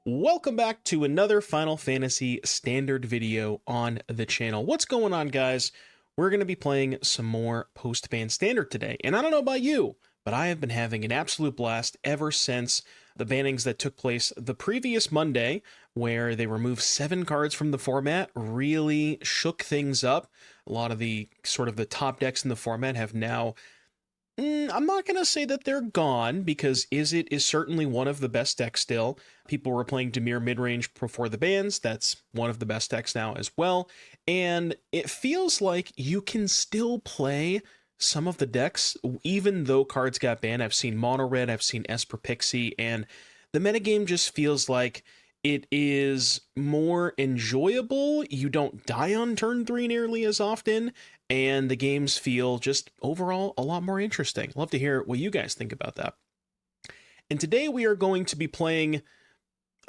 Welcome back to another Final Fantasy Standard video on the channel. What's going on, guys? We're going to be playing some more post-ban Standard today. And I don't know about you, but I have been having an absolute blast ever since the bannings that took place the previous Monday, where they removed 7 cards from the format, really shook things up. A lot of the the top decks in the format have now I'm not going to say that they're gone, because Izzet is certainly one of the best decks still. People were playing Dimir midrange before the bans. That's one of the best decks now as well. And it feels like you can still play some of the decks, even though cards got banned. I've seen Mono Red, I've seen Esper Pixie, and the metagame just feels like it is more enjoyable. You don't die on turn 3 nearly as often, and the games feel just overall a lot more interesting. Love to hear what you guys think about that. And today we are going to be playing,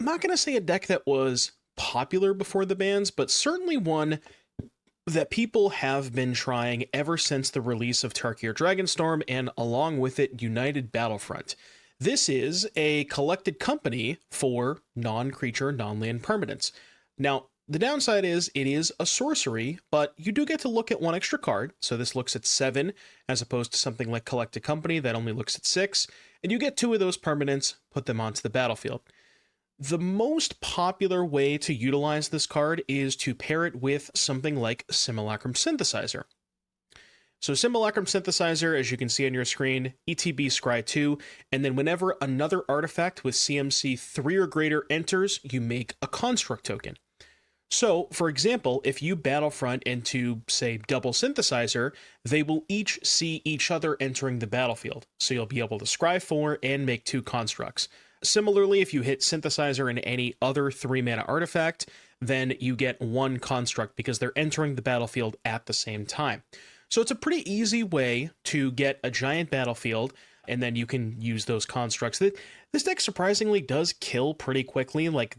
I'm not going to say a deck that was popular before the bans, but certainly one that people have been trying ever since the release of Tarkir Dragonstorm, and along with it, United Battlefront. This is a collected company for non-creature, non-land permanents. Now, the downside is it is a sorcery, but you do get to look at 1 extra card. So this looks at 7, as opposed to something like Collected Company that only looks at 6. And you get 2 of those permanents, put them onto the battlefield. The most popular way to utilize this card is to pair it with something like Simulacrum Synthesizer. So Simulacrum Synthesizer, as you can see on your screen, ETB Scry 2, and then whenever another artifact with CMC 3 or greater enters, you make a construct token. So, for example, if you Battlefront into, say, double Synthesizer, they will each see each other entering the battlefield. So you'll be able to scry 4 and make 2 constructs. Similarly, if you hit Synthesizer in any other 3-mana artifact, then you get 1 construct because they're entering the battlefield at the same time. So it's a pretty easy way to get a giant battlefield, and then you can use those constructs. This deck surprisingly does kill pretty quickly, like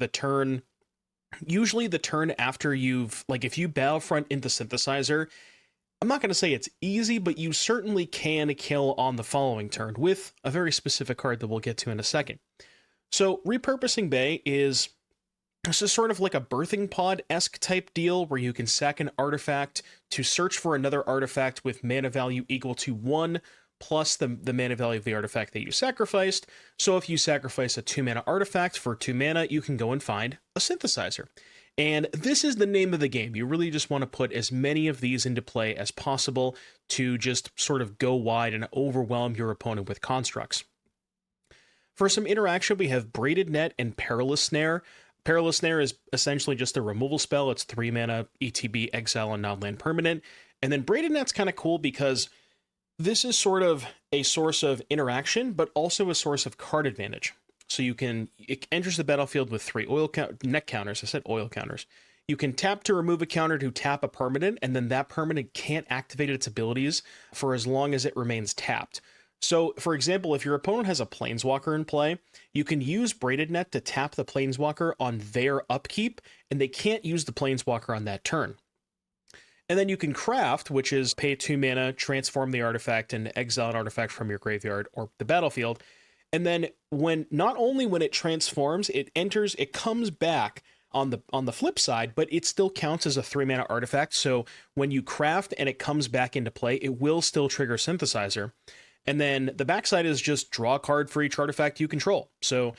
usually the turn after if you Battlefront into Synthesizer, I'm not going to say it's easy, but you certainly can kill on the following turn with a very specific card that we'll get to in a second. So Repurposing Bay is sort of like a birthing pod-esque type deal where you can sack an artifact to search for another artifact with mana value equal to 1 plus the mana value of the artifact that you sacrificed. So if you sacrifice a 2-mana artifact for 2 mana, you can go and find a Synthesizer. And this is the name of the game. You really just want to put as many of these into play as possible to just sort of go wide and overwhelm your opponent with constructs. For some interaction, we have Braided Net and Perilous Snare. Perilous Snare is essentially just a removal spell. It's 3 mana, ETB, exile, and non-land permanent. And then Braided Net's kind of cool because this is sort of a source of interaction, but also a source of card advantage. So it enters the battlefield with 3 net counters. I said oil counters. You can tap to remove a counter to tap a permanent, and then that permanent can't activate its abilities for as long as it remains tapped. So, for example, if your opponent has a Planeswalker in play, you can use Braided Net to tap the Planeswalker on their upkeep, and they can't use the Planeswalker on that turn. And then you can craft, which is pay 2 mana, transform the artifact, and exile an artifact from your graveyard or the battlefield. And then not only when it transforms, it comes back on the flip side, but it still counts as a 3-mana artifact. So when you craft and it comes back into play, it will still trigger Synthesizer. And then the backside is just draw a card for each artifact you control. So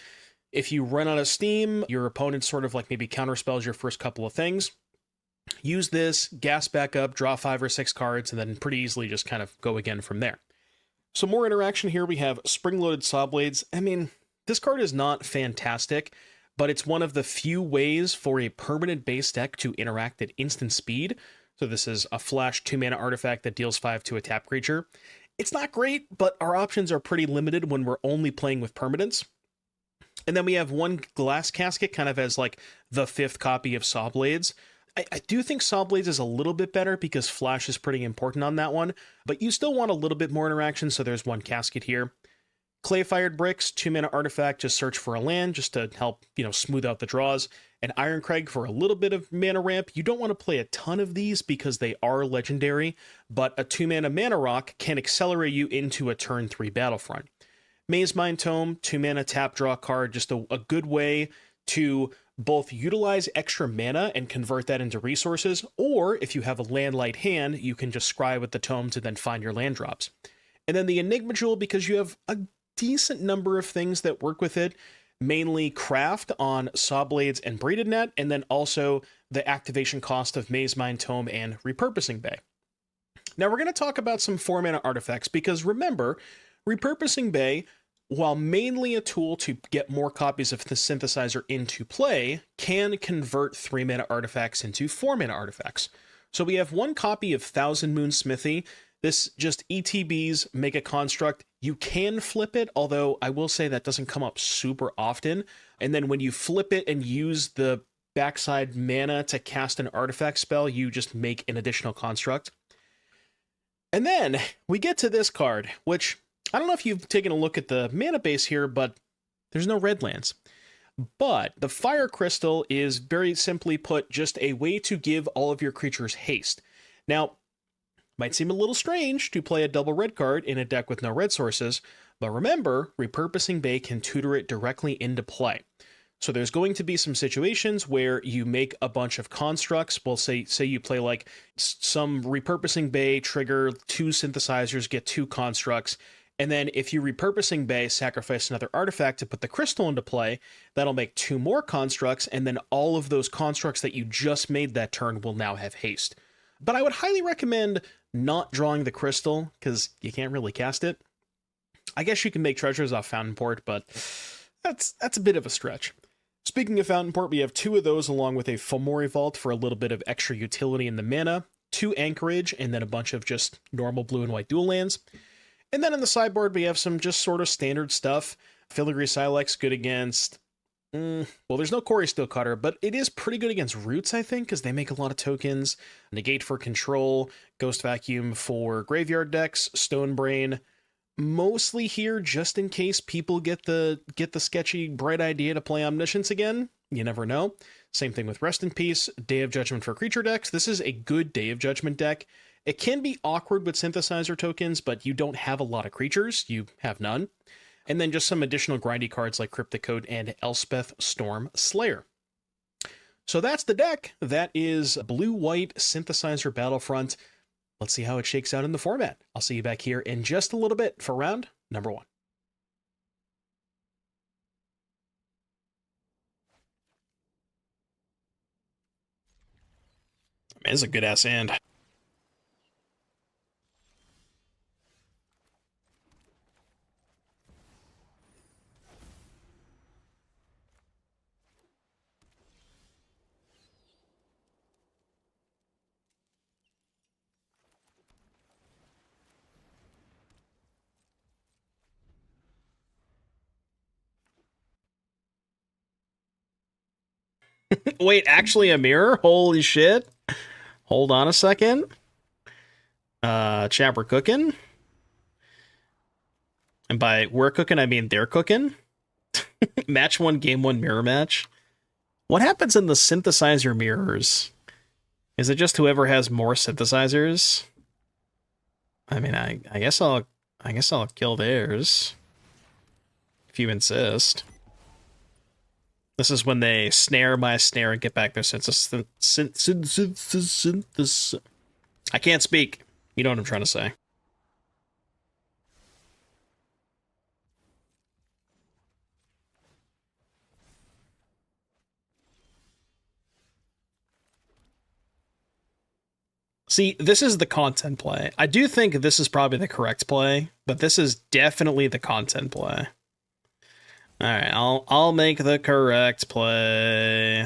if you run out of steam, your opponent sort of like maybe counterspells your first couple of things. Use this, gas back up, draw 5 or 6 cards, and then pretty easily just kind of go again from there. So more interaction here. We have Spring-Loaded Sawblades. I mean, this card is not fantastic, but it's one of the few ways for a permanent base deck to interact at instant speed. So this is a flash 2-mana artifact that deals 5 to a tap creature. It's not great, but our options are pretty limited when we're only playing with permanents. And then we have 1 Glass Casket kind of as like the 5th copy of Sawblades. I do think Sawblades is a little bit better because flash is pretty important on that one, but you still want a little bit more interaction, so there's 1 casket here. Clay-Fired Bricks, 2-mana artifact, just search for a land just to help, smooth out the draws. And Irencrag for a little bit of mana ramp. You don't want to play a ton of these because they are legendary, but a 2-mana mana rock can accelerate you into a turn 3 Battlefront. Mazemind Tome, 2-mana tap draw card, just a good way to both utilize extra mana and convert that into resources, or if you have a land-light hand, you can just scry with the tome to then find your land drops. And then the Enigma Jewel, because you have a decent number of things that work with it, mainly craft on Sawblades and Braided Net, and then also the activation cost of Mazemind Tome and Repurposing Bay. Now we're going to talk about some 4-mana artifacts, because remember, Repurposing Bay, while mainly a tool to get more copies of the synthesizer into play, can convert 3-mana artifacts into 4-mana artifacts. So we have one copy of Thousand Moon Smithy. This just ETBs, make a construct. You can flip it, although I will say that doesn't come up super often. And then when you flip it and use the backside mana to cast an artifact spell, you just make an additional construct. And then we get to this card, which I don't know if you've taken a look at the mana base here, but there's no red lands. But the Fire Crystal is very simply put just a way to give all of your creatures haste. Now, might seem a little strange to play a double red card in a deck with no red sources, but remember, Repurposing Bay can tutor it directly into play. So there's going to be some situations where you make a bunch of constructs. Well, say you play like some Repurposing Bay, trigger 2 synthesizers, get 2 constructs, and then if you Repurposing Bay, sacrifice another artifact to put the crystal into play, that'll make 2 more constructs, and then all of those constructs that you just made that turn will now have haste. But I would highly recommend not drawing the crystal, because you can't really cast it. I guess you can make treasures off Fountainport, but that's a bit of a stretch. Speaking of Fountainport, we have 2 of those along with a Fomori Vault for a little bit of extra utility in the mana, 2 Anchorage, and then a bunch of just normal blue and white dual lands. And then in the sideboard, we have some just sort of standard stuff. Filigree Sylex, good against... well, there's no Quarry Steel Cutter, but it is pretty good against Roots, I think, because they make a lot of tokens. Negate for control, Ghost Vacuum for graveyard decks, Stone Brain, mostly here just in case people get the sketchy, bright idea to play Omniscience again. You never know. Same thing with Rest in Peace, Day of Judgment for creature decks. This is a good Day of Judgment deck. It can be awkward with synthesizer tokens, but you don't have a lot of creatures. You have none. And then just some additional grindy cards like Cryptic Coat and Elspeth Storm Slayer. So that's the deck. That is Blue-White Synthesizer Battlefront. Let's see how it shakes out in the format. I'll see you back here in just a little bit for round number 1. Man, it's a good-ass hand. Wait, actually a mirror? Holy shit. Hold on a second. Chat, we're cooking. And by we're cooking, I mean they're cooking. Match 1, game 1 mirror match. What happens in the synthesizer mirrors? Is it just whoever has more synthesizers? I mean, I guess I'll kill theirs. If you insist. This is when they snare my snare and get back their synthesis. I can't speak. You know what I'm trying to say. See, this is the content play. I do think this is probably the correct play, but this is definitely the content play. All right, I'll make the correct play.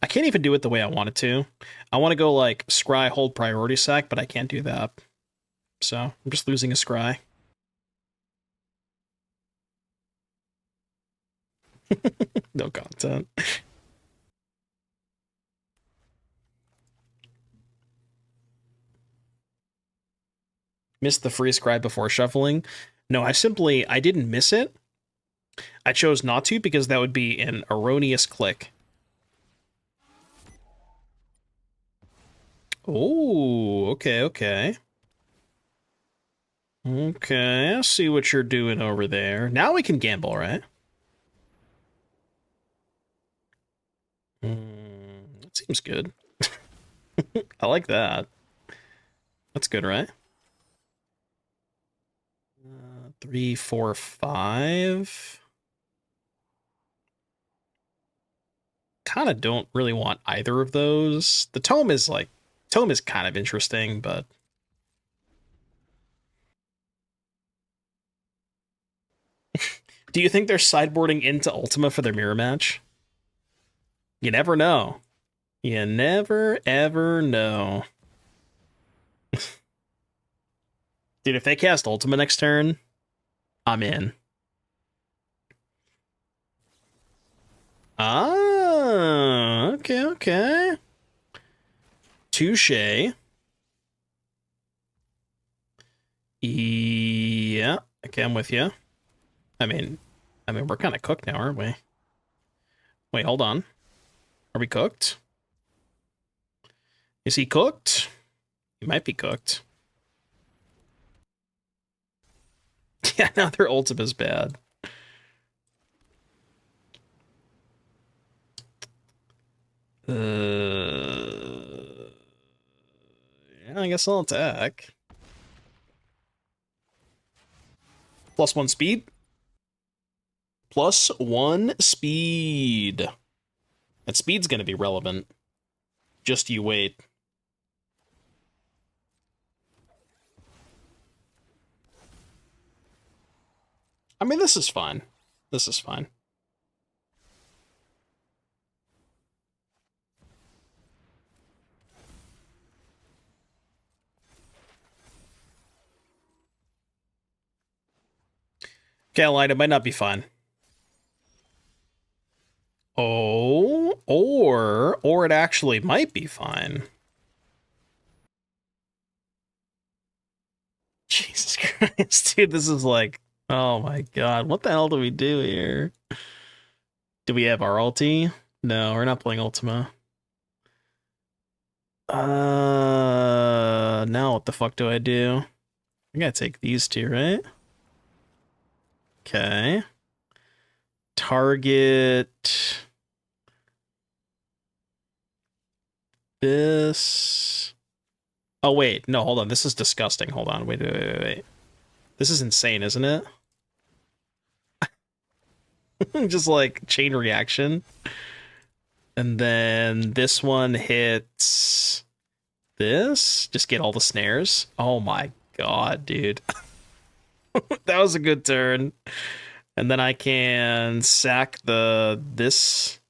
I can't even do it the way I want it to. I want to go like scry, hold priority sack, but I can't do that. So I'm just losing a scry. No content. Missed the free scribe before shuffling. No, I didn't miss it. I chose not to because that would be an erroneous click. Oh, okay. Okay, I see what you're doing over there. Now we can gamble, right? That seems good. I like that. That's good, right? 3, 4, 5. Kind of don't really want either of those. The tome is kind of interesting, but do you think they're sideboarding into Ultima for their mirror match? You never know. You never ever know. Dude, if they cast Ultima next turn, I'm in. Ah, okay, okay. Touche. Yeah, okay, I'm with you. I mean, we're kind of cooked now, aren't we? Wait, hold on. Are we cooked? Is he cooked? He might be cooked. Yeah, now their Ultima's bad. Yeah, I guess I'll attack. +1 speed. +1 speed. That speed's gonna be relevant. Just you wait. I mean, this is fine. This is fine. Galite, it might not be fine. Oh, or it actually might be fine. Jesus Christ, dude, this is like, oh my god, what the hell do we do here? Do we have our ulti? No, we're not playing Ultima. Now what the fuck do I do? I gotta take these two, right? Okay. Target this. Oh, wait. No, hold on. This is disgusting. Hold on. Wait. This is insane, isn't it? Just like chain reaction. And then this one hits this. Just get all the snares. Oh my god, dude. That was a good turn. And then I can sack this.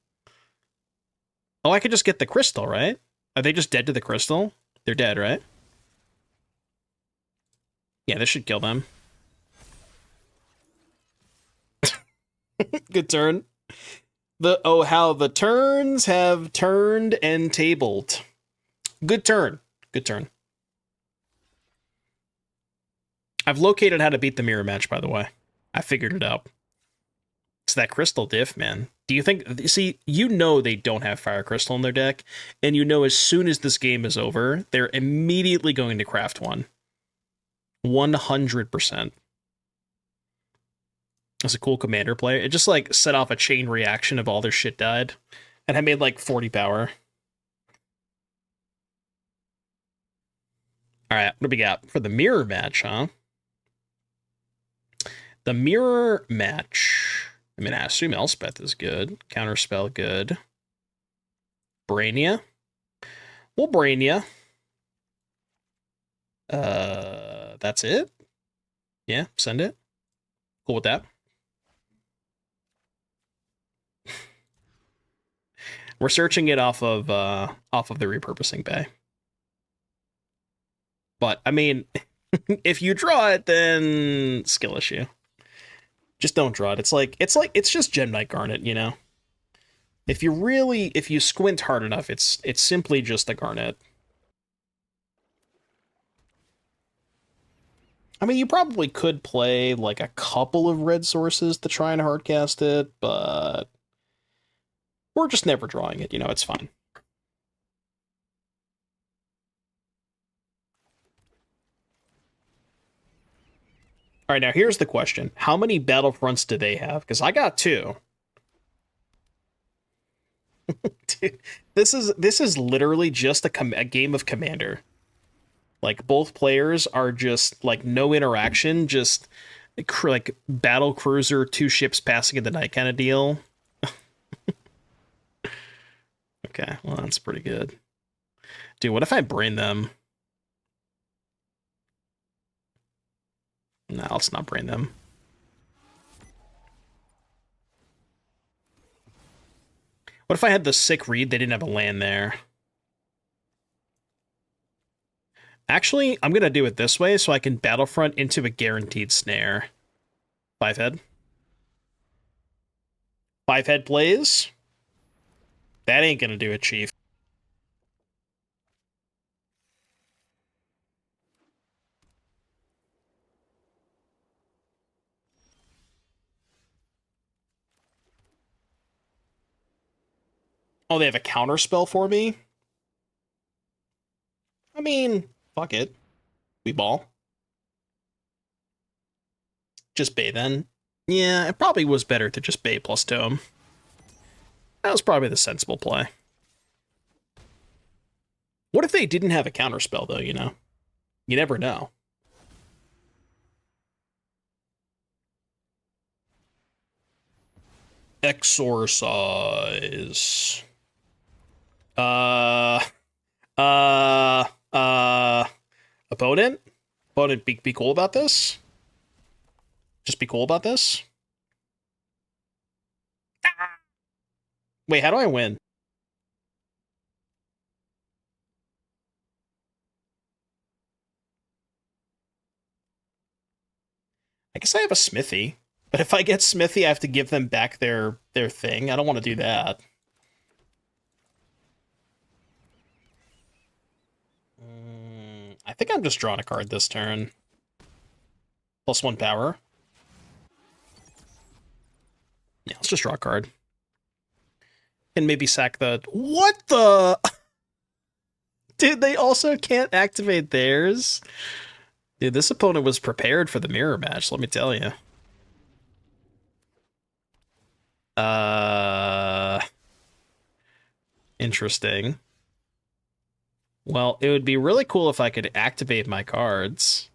Oh, I could just get the crystal, right? Are they just dead to the crystal? They're dead, right? Yeah, this should kill them. Good turn. How the turns have turned and tabled. Good turn. Good turn. I've located how to beat the mirror match, by the way. I figured it out. It's that crystal diff, man. Do you think... See, you know they don't have Fire Crystal in their deck, and you know as soon as this game is over, they're immediately going to craft one. 100%. That's a cool commander play. It just, like, set off a chain reaction of all their shit died, and I made, like, 40 power. Alright, what do we got? For the mirror match, huh? The mirror match... I mean, I assume Elspeth is good. Counterspell, good. Brainia. We'll Brainia. That's it? Yeah, send it. Cool with that. We're searching it off of the Repurposing Bay. But, I mean, if you draw it, then skill issue. Just don't draw it. It's just Gem Knight Garnet, you know? If you squint hard enough, it's simply just a Garnet. I mean, you probably could play, like, a couple of red sources to try and hardcast it, but we're just never drawing it, you know, it's fine. All right, now here's the question. How many Battlefronts do they have? Because I got 2. Dude, this is literally just a game of Commander. Like, both players are just, like, no interaction, just, like, battle cruiser, 2 ships passing in the night kind of deal. Okay, well, that's pretty good. Dude, what if I brain them? No, let's not brain them. What if I had the sick read? They didn't have a land there. Actually, I'm going to do it this way so I can Battlefront into a guaranteed snare. 5-head. 5-head plays. That ain't going to do it, Chief. Oh, they have a counter spell for me? I mean, fuck it. We ball. Just Bay then. Yeah, it probably was better to just Bay plus Tome. That was probably the sensible play. What if they didn't have a counter spell, though, you know? You never know. Exorcise. Uh, uh, Opponent? Opponent, be cool about this? Just be cool about this? Wait, how do I win? I guess I have a Smithy. But if I get Smithy, I have to give them back their thing. I don't want to do that. I think I'm just drawing a card this turn. +1 power. Yeah, let's just draw a card. And maybe sack the... What the... Dude, they also can't activate theirs? Dude, this opponent was prepared for the mirror match, let me tell you. Interesting. Well, it would be really cool if I could activate my cards.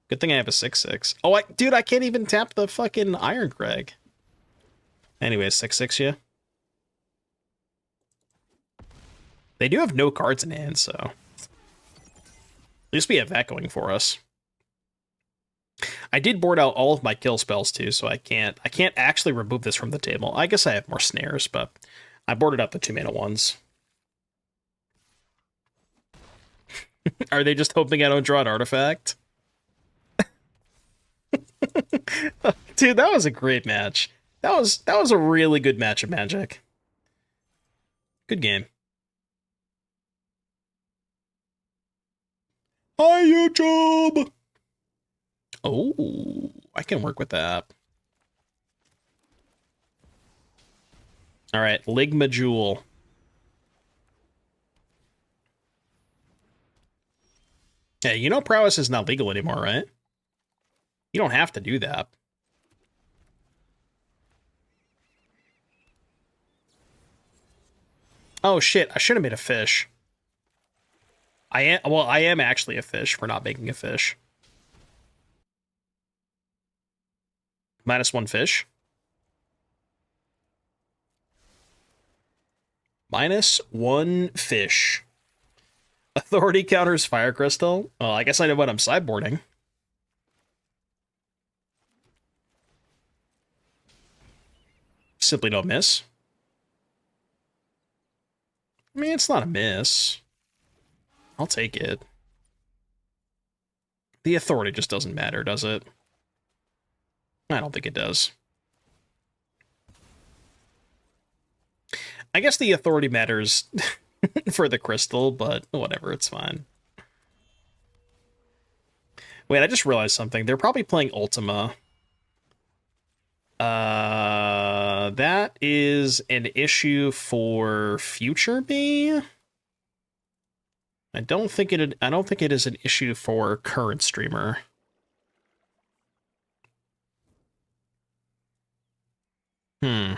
Good thing I have a 6/6. Oh, dude, I can't even tap the fucking Irencrag. Anyways, 6/6, yeah. They do have no cards in hand, so... At least we have that going for us. I did board out all of my kill spells, too, so I can't actually remove this from the table. I guess I have more snares, but I boarded out the 2-mana ones. Are they just hoping I don't draw an artifact? Dude, that was a great match. That was a really good match of Magic. Good game. Hi, YouTube! Oh, I can work with that. All right, Enigma Jewel. Hey, you know prowess is not legal anymore, right? You don't have to do that. Oh shit, I should have made a fish. I am actually a fish for not making a fish. -1 fish. -1 fish. Authority counters Fire Crystal. Well, I guess I know what I'm sideboarding. Simply don't miss. I mean, it's not a miss. I'll take it. The authority just doesn't matter, does it? I don't think it does. I guess the authority matters for the crystal, but whatever, it's fine. Wait, I just realized something. They're probably playing Ultima. That is an issue for future me. I don't think it is an issue for current streamer. Hmm.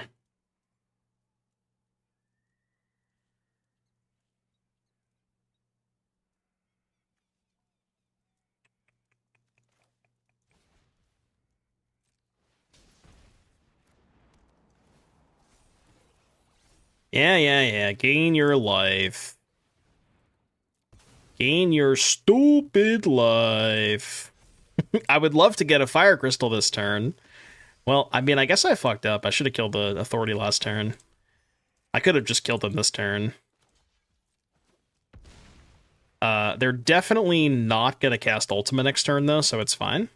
Yeah. Gain your life. Gain your stupid life. I would love to get a fire crystal this turn. Well, I mean, I guess I fucked up. I should have killed the authority last turn. I could have just killed them this turn. They're definitely not gonna cast ultimate next turn though, so it's fine.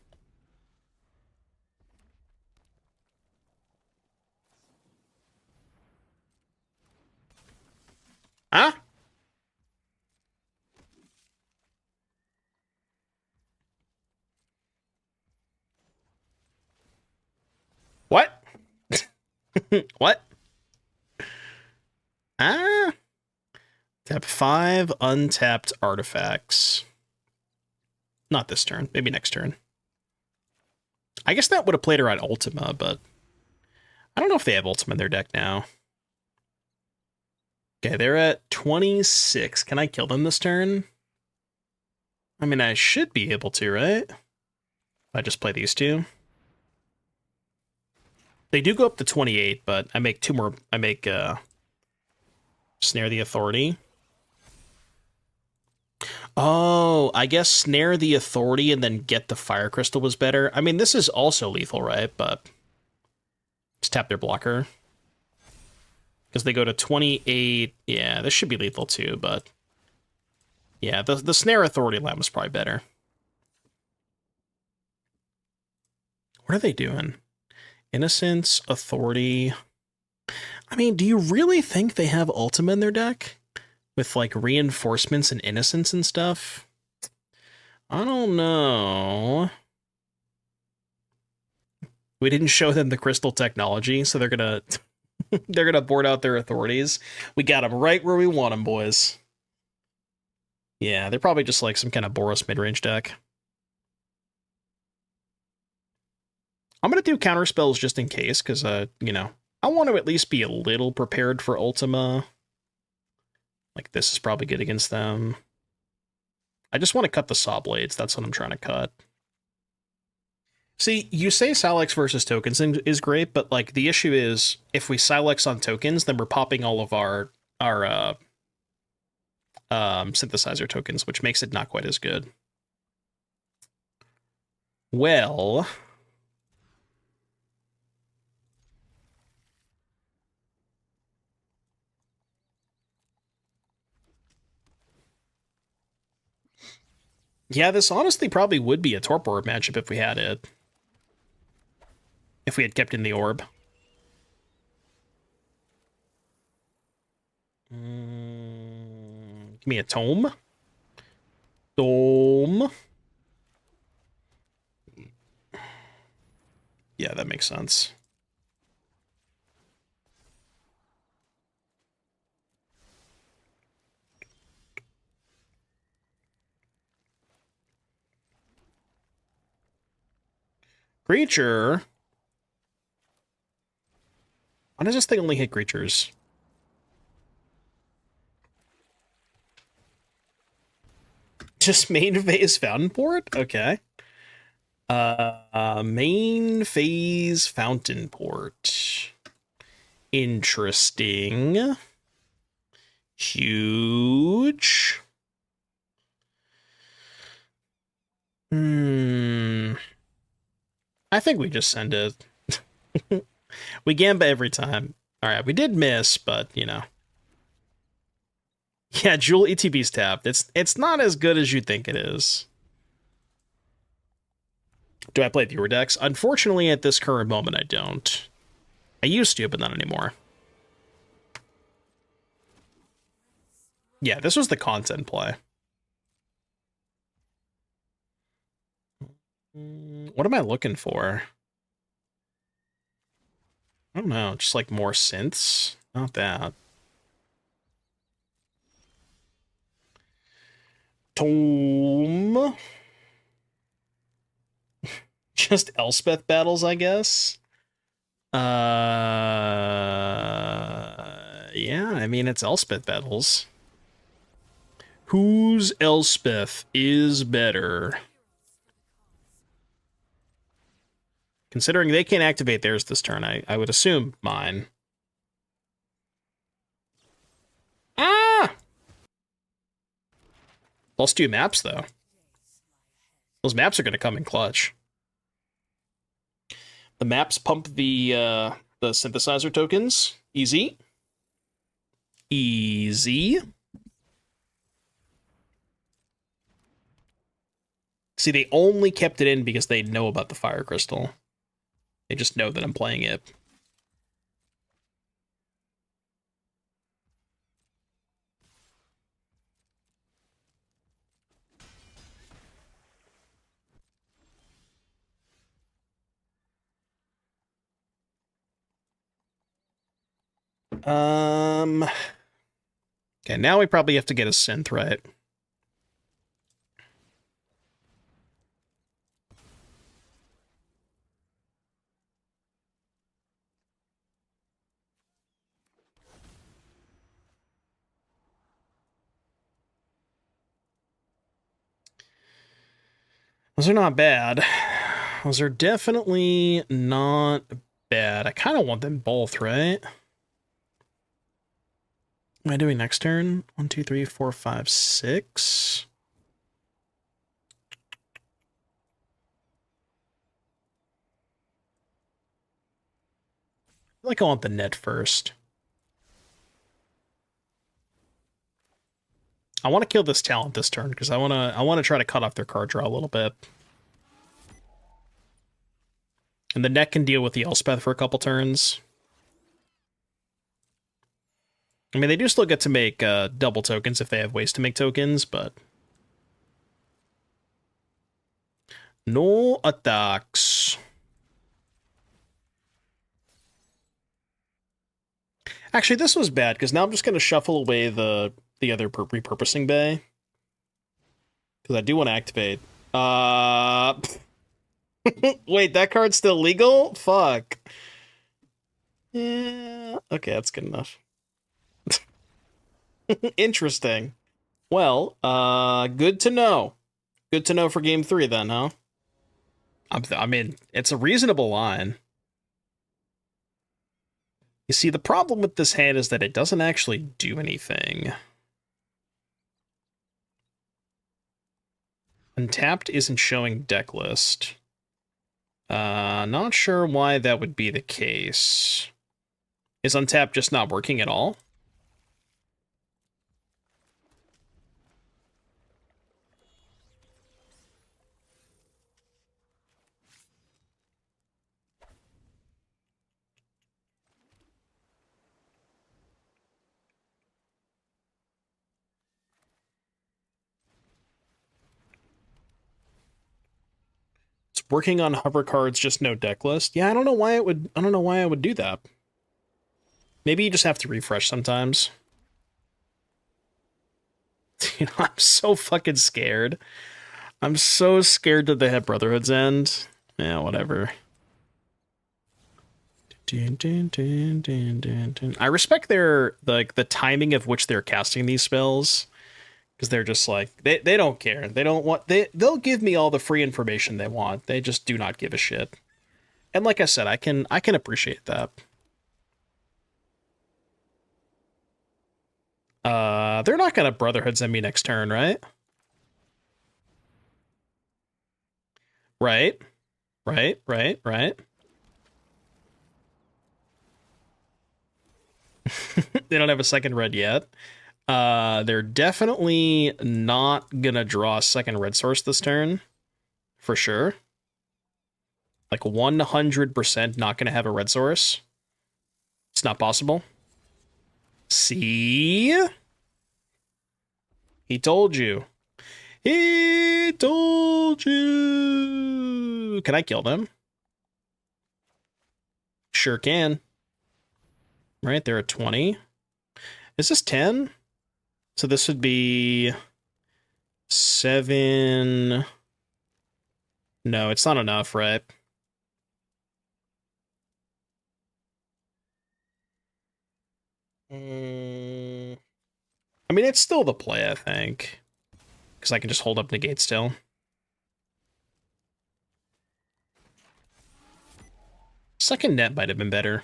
Huh? What? What? Ah. Tap 5 untapped artifacts. Not this turn. Maybe next turn. I guess that would have played around Ultima, but I don't know if they have Ultima in their deck now. Okay, they're at 26. Can I kill them this turn? I mean, I should be able to, right? I just play these two. They do go up to 28, but I make two more. I make Snare the Authority. Oh, I guess Snare the Authority and then get the Fire Crystal was better. I mean, this is also lethal, right? But just tap their blocker. Because they go to 28. Yeah, this should be lethal too, but yeah, the Snare Authority line was probably better. What are they doing? Innocence, Authority. I mean, do you really think they have Ultima in their deck? With, like, reinforcements and Innocence and stuff? I don't know. We didn't show them the crystal technology, so they're gonna... they're gonna board out their authorities. We got them right where we want them, boys. Yeah, they're probably just, like, some kind of Boros midrange deck. I'm gonna do counter spells just in case, because, you know, I want to at least be a little prepared for Ultima. Like, this is probably good against them. I just want to cut the Sawblades. That's what I'm trying to cut. See, you say Sylex versus tokens is great, but, like, the issue is, if we Sylex on tokens, then we're popping all of our synthesizer tokens, which makes it not quite as good. Well... yeah, this honestly probably would be a Torpor matchup if we had it. If we had kept in the orb. Give me a Tome. Tome. Yeah, that makes sense. Creature. Why does this thing only hit creatures? Just main phase Fountainport? Okay. Main phase Fountainport. Interesting. Huge. I think we just send it. We gamba every time. Alright, we did miss, but, you know. Yeah, Jewel ETB's tapped. It's not as good as you think it is. Do I play viewer decks? Unfortunately, at this current moment, I don't. I used to, but not anymore. Yeah, this was the content play. What am I looking for? I don't know, just like more synths? Not that. Tome. Just Elspeth battles, I guess. Yeah, I mean, it's Elspeth battles. Whose Elspeth is better? Considering they can't activate theirs this turn, I would assume mine. Ah! +2 maps, though. Those maps are going to come in clutch. The maps pump the synthesizer tokens. Easy. Easy. See, they only kept it in because they know about the Fire Crystal. They just know that I'm playing it. Okay, now we probably have to get a synth, right? Those are not bad. Those are definitely not bad. I kind of want them both, right? What am I doing next turn? 1, 2, 3, 4, 5, 6. I feel like I want the net first. I want to kill this talent this turn because I want to try to cut off their card draw a little bit. And the net can deal with the Elspeth for a couple turns. I mean, they do still get to make double tokens if they have ways to make tokens, but no attacks. Actually, this was bad because now I'm just going to shuffle away the other repurposing bay because I do want to activate. Wait, that card's still legal? Fuck. Yeah. Okay, that's good enough. Interesting. Well, good to know. Good to know for game 3 then, huh? I mean, it's a reasonable line. You see, the problem with this hand is that it doesn't actually do anything. Untapped isn't showing Decklist. Not sure why that would be the case. Is Untapped just not working at all? It's working on hover cards, just no Decklist. Yeah, I don't know why it would. I don't know why I would do that. Maybe you just have to refresh sometimes. You know, I'm so fucking scared. I'm so scared that they have Brotherhood's End. Yeah, whatever. I respect their the timing of which they're casting these spells, because they're just like they don't care. They don't want they'll give me all the free information they want. They just do not give a shit. And like I said, I can appreciate that. They're not gonna Brotherhood send me next turn, right? Right. Right. They don't have a second red yet. They're definitely not gonna draw a second red source this turn, for sure. Like 100% not gonna have a red source. It's not possible. See? He told you. He told you. Can I kill them? Sure can. Right, they're at 20. Is this 10? So this would be 7. No, it's not enough, right? I mean, it's still the play, I think. Because I can just hold up negate still. Second net might have been better.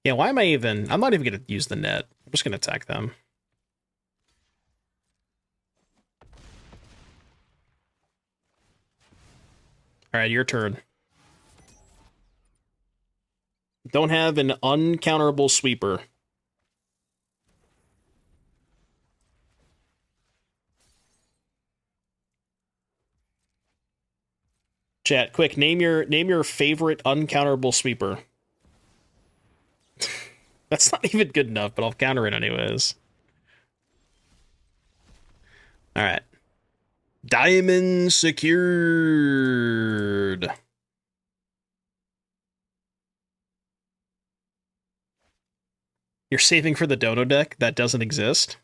Yeah, why am I even... I'm not even going to use the net. I'm just going to attack them. Alright, your turn. Don't have an uncounterable sweeper. Chat, quick, name your favorite uncounterable sweeper. That's not even good enough, but I'll counter it anyways. Alright. Diamond secured. You're saving for the dono deck that doesn't exist?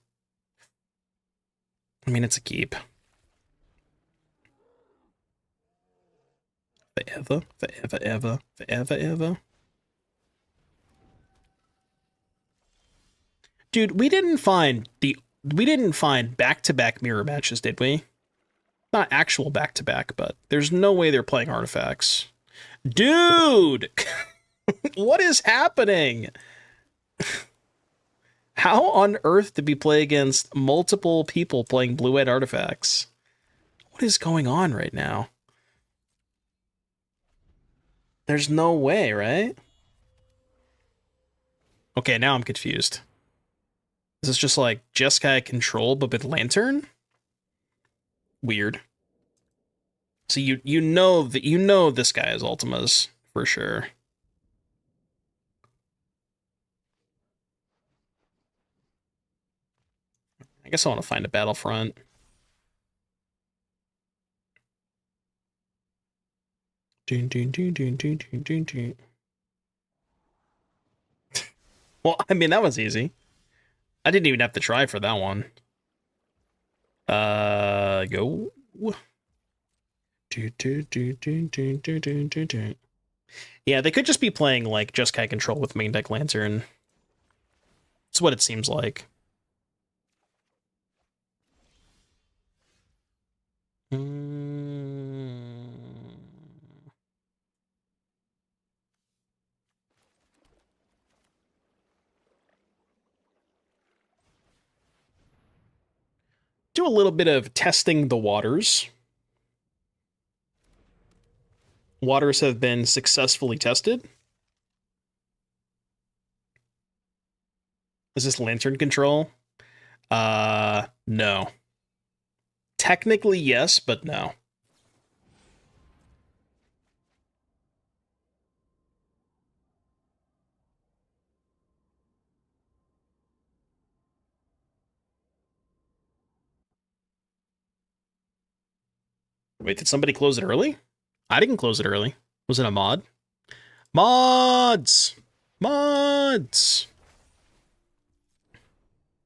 I mean, it's a keep. Forever, forever, ever, forever, ever. Dude, we didn't find back-to-back mirror matches, did we? Not actual back-to-back, but there's no way they're playing artifacts. Dude! What is happening? How on earth did we play against multiple people playing blue-white artifacts? What is going on right now? There's no way, right? Okay, now I'm confused. Is this just like Jeskai control but with Lantern? Weird. So you know this guy is Ultimas for sure. I guess I want to find a Battlefront. Well, I mean, that was easy. I didn't even have to try for that one. Go. Yeah, they could just be playing like Jeskai control with main deck Lantern. That's what it seems like. Do a little bit of testing the waters. Waters have been successfully tested. Is this Lantern control? No. Technically, yes, but no. Wait, did somebody close it early? I didn't close it early. Was it a mod? Mods! Mods!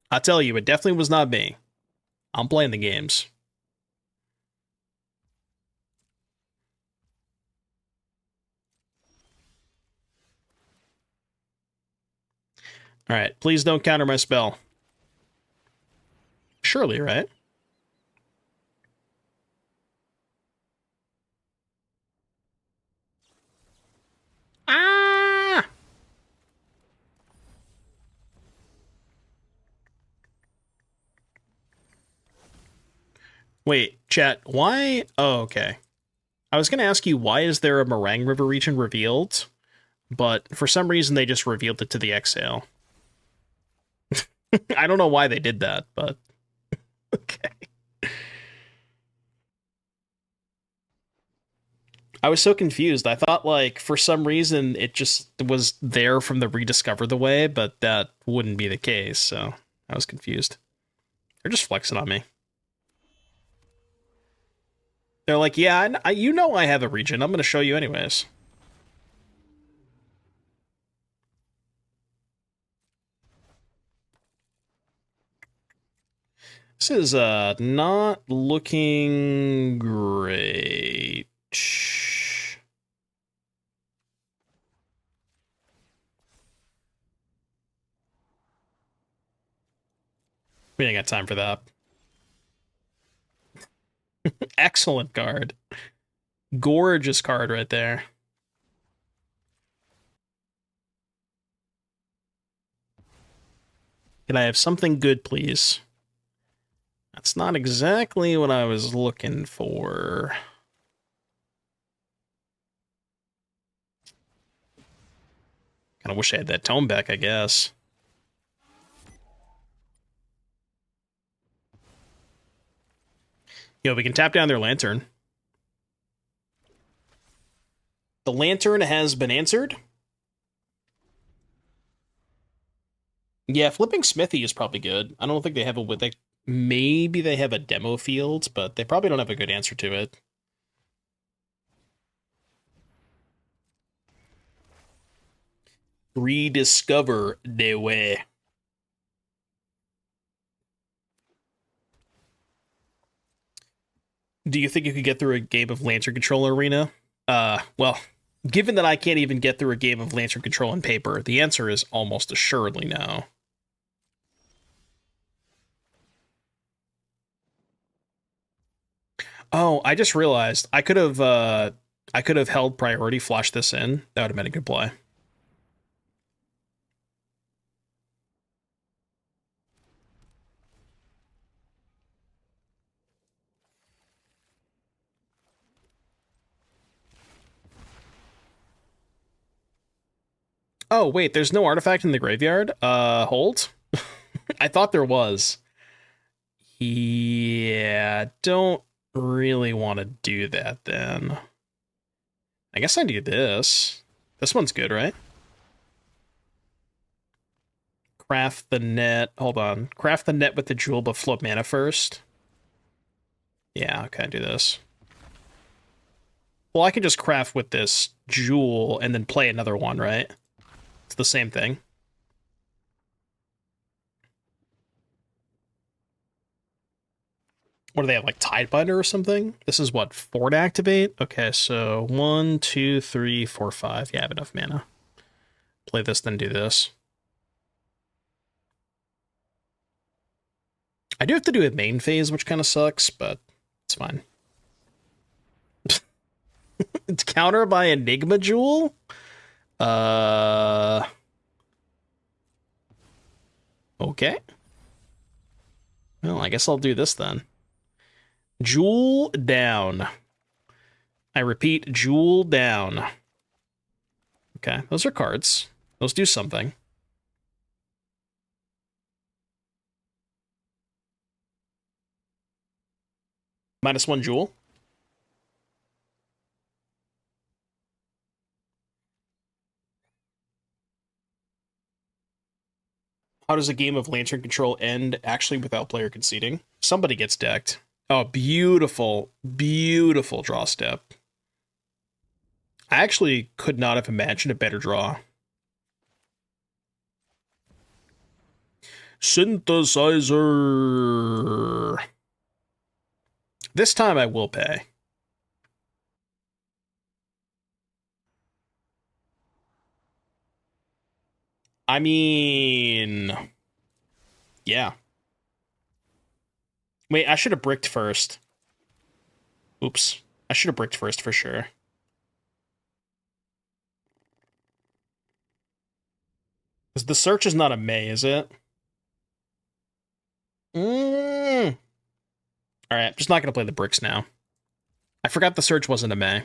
I tell you, it definitely was not me. I'm playing the games. Alright, please don't counter my spell. Surely, right? Ah! Wait, chat, why? Oh, okay. I was going to ask you, why is there a Meringue River region revealed? But for some reason, they just revealed it to the exhale. I don't know why they did that, but okay. I was so confused. I thought, like, for some reason, it just was there from the Rediscover the Way, but that wouldn't be the case, so I was confused. They're just flexing on me. They're like, yeah, you know I have a region. I'm going to show you anyways. This is not looking great. We ain't got time for that. Excellent card. Gorgeous card right there. Can I have something good, please? That's not exactly what I was looking for. Kind of wish I had that tome back, I guess. Yo, we can tap down their lantern. The lantern has been answered. Yeah, flipping Smithy is probably good. I don't think they have a... maybe they have a demo field, but they probably don't have a good answer to it. Rediscover the way. Do you think you could get through a game of Lantern Control Arena? Well, given that I can't even get through a game of Lantern Control on paper, the answer is almost assuredly no. Oh, I just realized I could have held priority, flashed this in. That would have been a good play. Oh, wait, there's no artifact in the graveyard? Hold? I thought there was. Yeah, don't really want to do that then. I guess I do this. This one's good, right? Craft the net. Hold on. Craft the net with the jewel, but flip mana first. Yeah, okay, do this. Well, I can just craft with this jewel and then play another one, right? It's the same thing. What do they have, like Tidebinder or something? This is what, 4 to activate? Okay, so 1, 2, 3, 4, 5. Yeah, I have enough mana. Play this, then do this. I do have to do a main phase, which kind of sucks, but it's fine. It's counter by Enigma Jewel? Okay. Well, I guess I'll do this then. Jewel down. I repeat, jewel down. Okay, those are cards. Those do something. -1 jewel. How does a game of Lantern Control end actually without player conceding? Somebody gets decked. Oh, beautiful, beautiful draw step. I actually could not have imagined a better draw. Synthesizer. This time I will pay. I mean, yeah. Wait, I should have bricked first. Oops. I should have bricked first for sure. Because the search is not a May, is it? Alright, I'm just not going to play the bricks now. I forgot the search wasn't a May.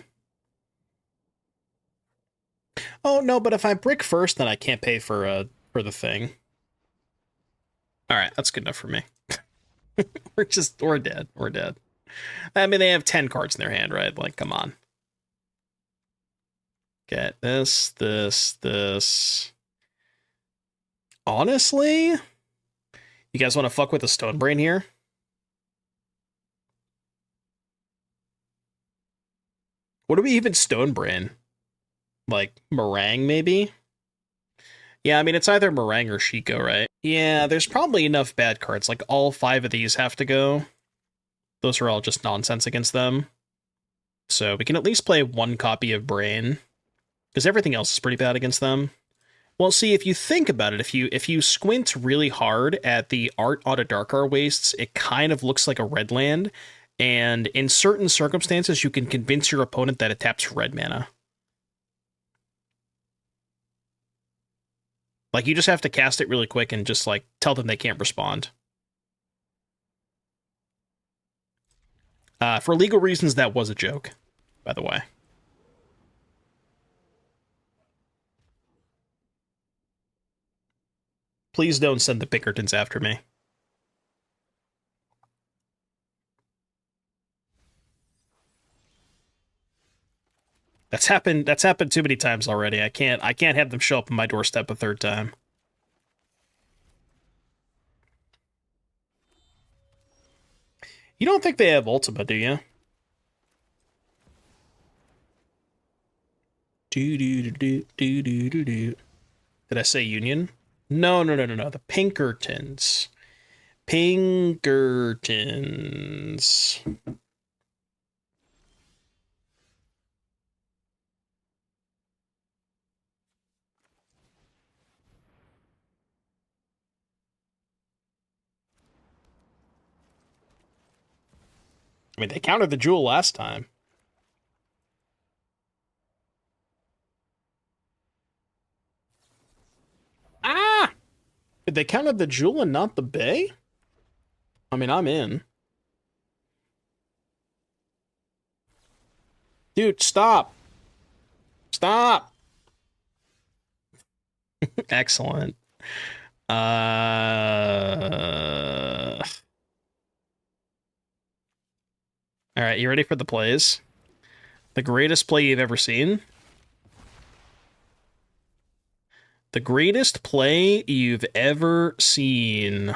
Oh, no, but if I brick first, then I can't pay for the thing. Alright, that's good enough for me. We're dead. We're dead. I mean, they have 10 cards in their hand, right? Like, come on. Get this, this. Honestly, you guys want to fuck with the Stone Brain here? What do we even Stone Brain? Like, Meringue, maybe? Yeah, I mean, it's either Meringue or Shiko, right? Yeah, there's probably enough bad cards. Like, all 5 of these have to go. Those are all just nonsense against them. So we can at least play 1 copy of Brain. Because everything else is pretty bad against them. Well, see, if you think about it, if you squint really hard at the art on Adarkar Wastes, it kind of looks like a red land, and in certain circumstances, you can convince your opponent that it taps red mana. Like, you just have to cast it really quick and just, like, tell them they can't respond. For legal reasons, that was a joke, by the way. Please don't send the Pinkertons after me. That's happened too many times already. I can't have them show up on my doorstep a third time. You don't think they have Ultima, do you? Do. Did I say Union? No. The Pinkertons. Pinkertons. I mean, they countered the Jewel last time. Ah! Did they counter the Jewel and not the Bay? I mean, I'm in. Dude, stop. Stop. Excellent. All right, you ready for the plays? The greatest play you've ever seen? The greatest play you've ever seen.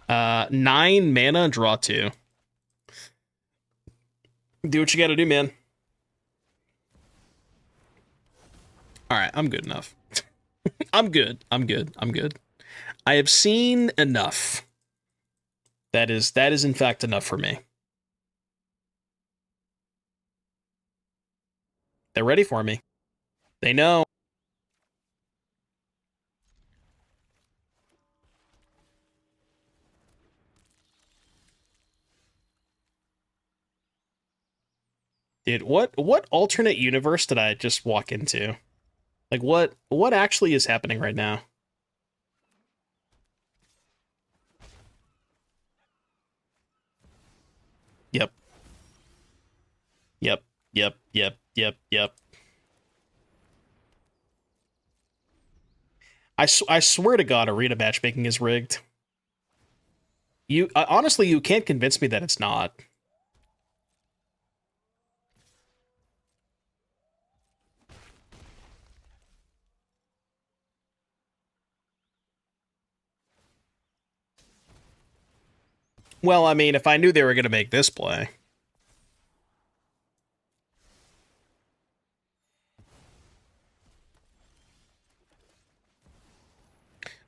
9 mana, draw 2. Do what you gotta do, man. Alright, I'm good enough. I'm good. I have seen enough. That is in fact enough for me. They're ready for me. They know. Dude, what alternate universe did I just walk into? Like, what actually is happening right now? Yep. I swear to God, arena matchmaking is rigged. You honestly, you can't convince me that it's not. Well, I mean, if I knew they were going to make this play.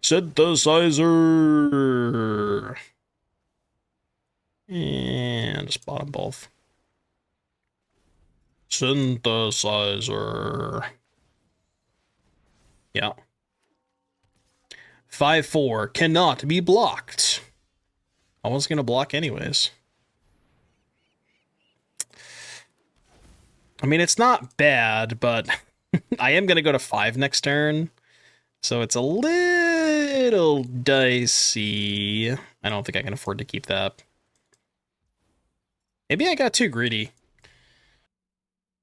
Synthesizer. And just bottom both. Synthesizer. Yeah. 5/4 cannot be blocked. I was going to block anyways. I mean, it's not bad, but I am going to go to 5 next turn. So it's a little dicey. I don't think I can afford to keep that. Maybe I got too greedy.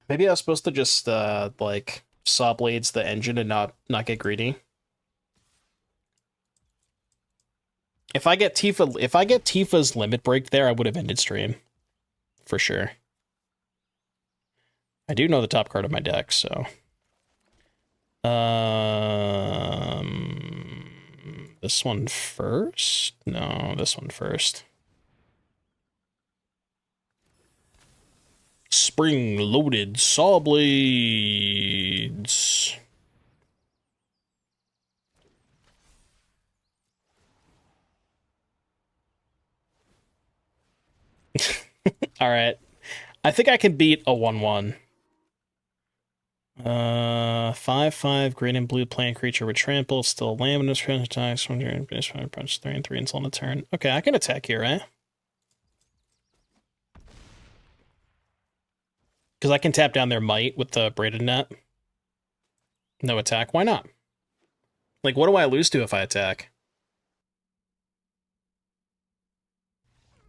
Maybe I was supposed to just, like, Sawblades the engine and not get greedy. If I get Tifa's limit break there, I would have ended stream. For sure. I do know the top card of my deck, so... This one first? No, this one first. Spring-Loaded Sawblades. All right. I think I can beat a 1/1. 5/5 green and blue plant creature with trample, still land this attacks when you're in base punch 3 and 3 until on a turn. Okay, I can attack here, right? Because I can tap down their might with the Braided Net. No attack. Why not? Like, what do I lose to if I attack?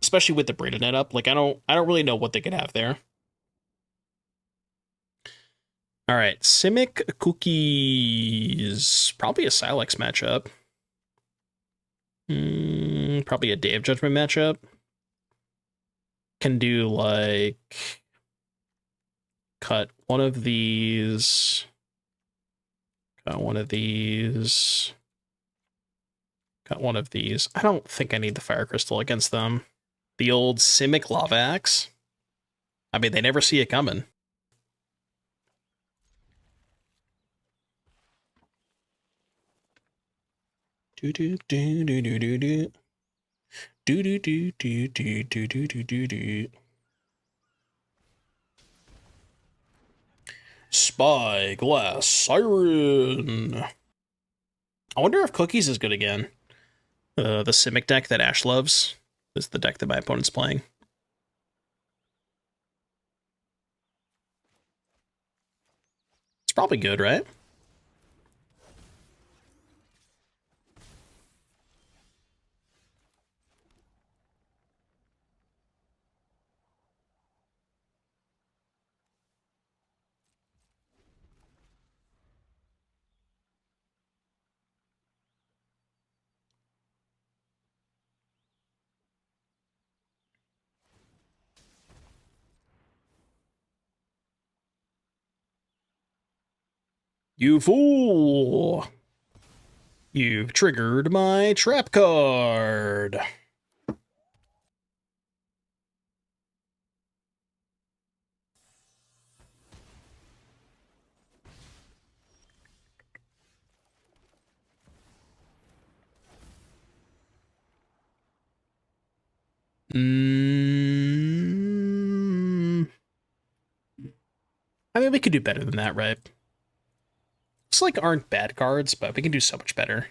Especially with the Braided Net up. Like, I don't really know what they could have there. All right, Simic Cookies. Probably a Sylex matchup. Probably a Day of Judgment matchup. Can do, like... cut one of these. Got one of these. Got one of these. I don't think I need the Fire Crystal against them. The old Simic Lava Axe. I mean, they never see it coming. Do do do do do do do. Do do do do do do do do do do. Spyglass Siren. I wonder if Cookies is good again. The Simic deck that Ash loves is the deck that my opponent's playing. It's probably good, right? You fool! You've triggered my trap card. I mean, we could do better than that, right? It's like aren't bad cards, but we can do so much better.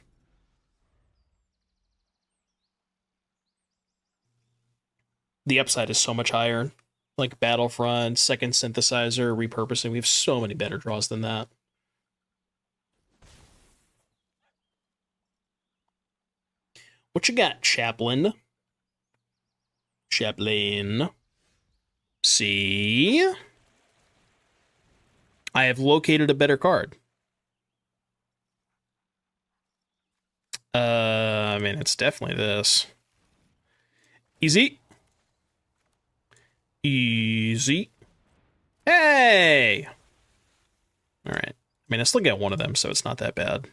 The upside is so much higher. Like Battlefront, Second Synthesizer, Repurposing. We have so many better draws than that. What you got, Chaplain? Chaplain. See? I have located a better card. I mean, it's definitely this. Easy. Easy. Hey! Alright. I mean, I still get one of them, so it's not that bad.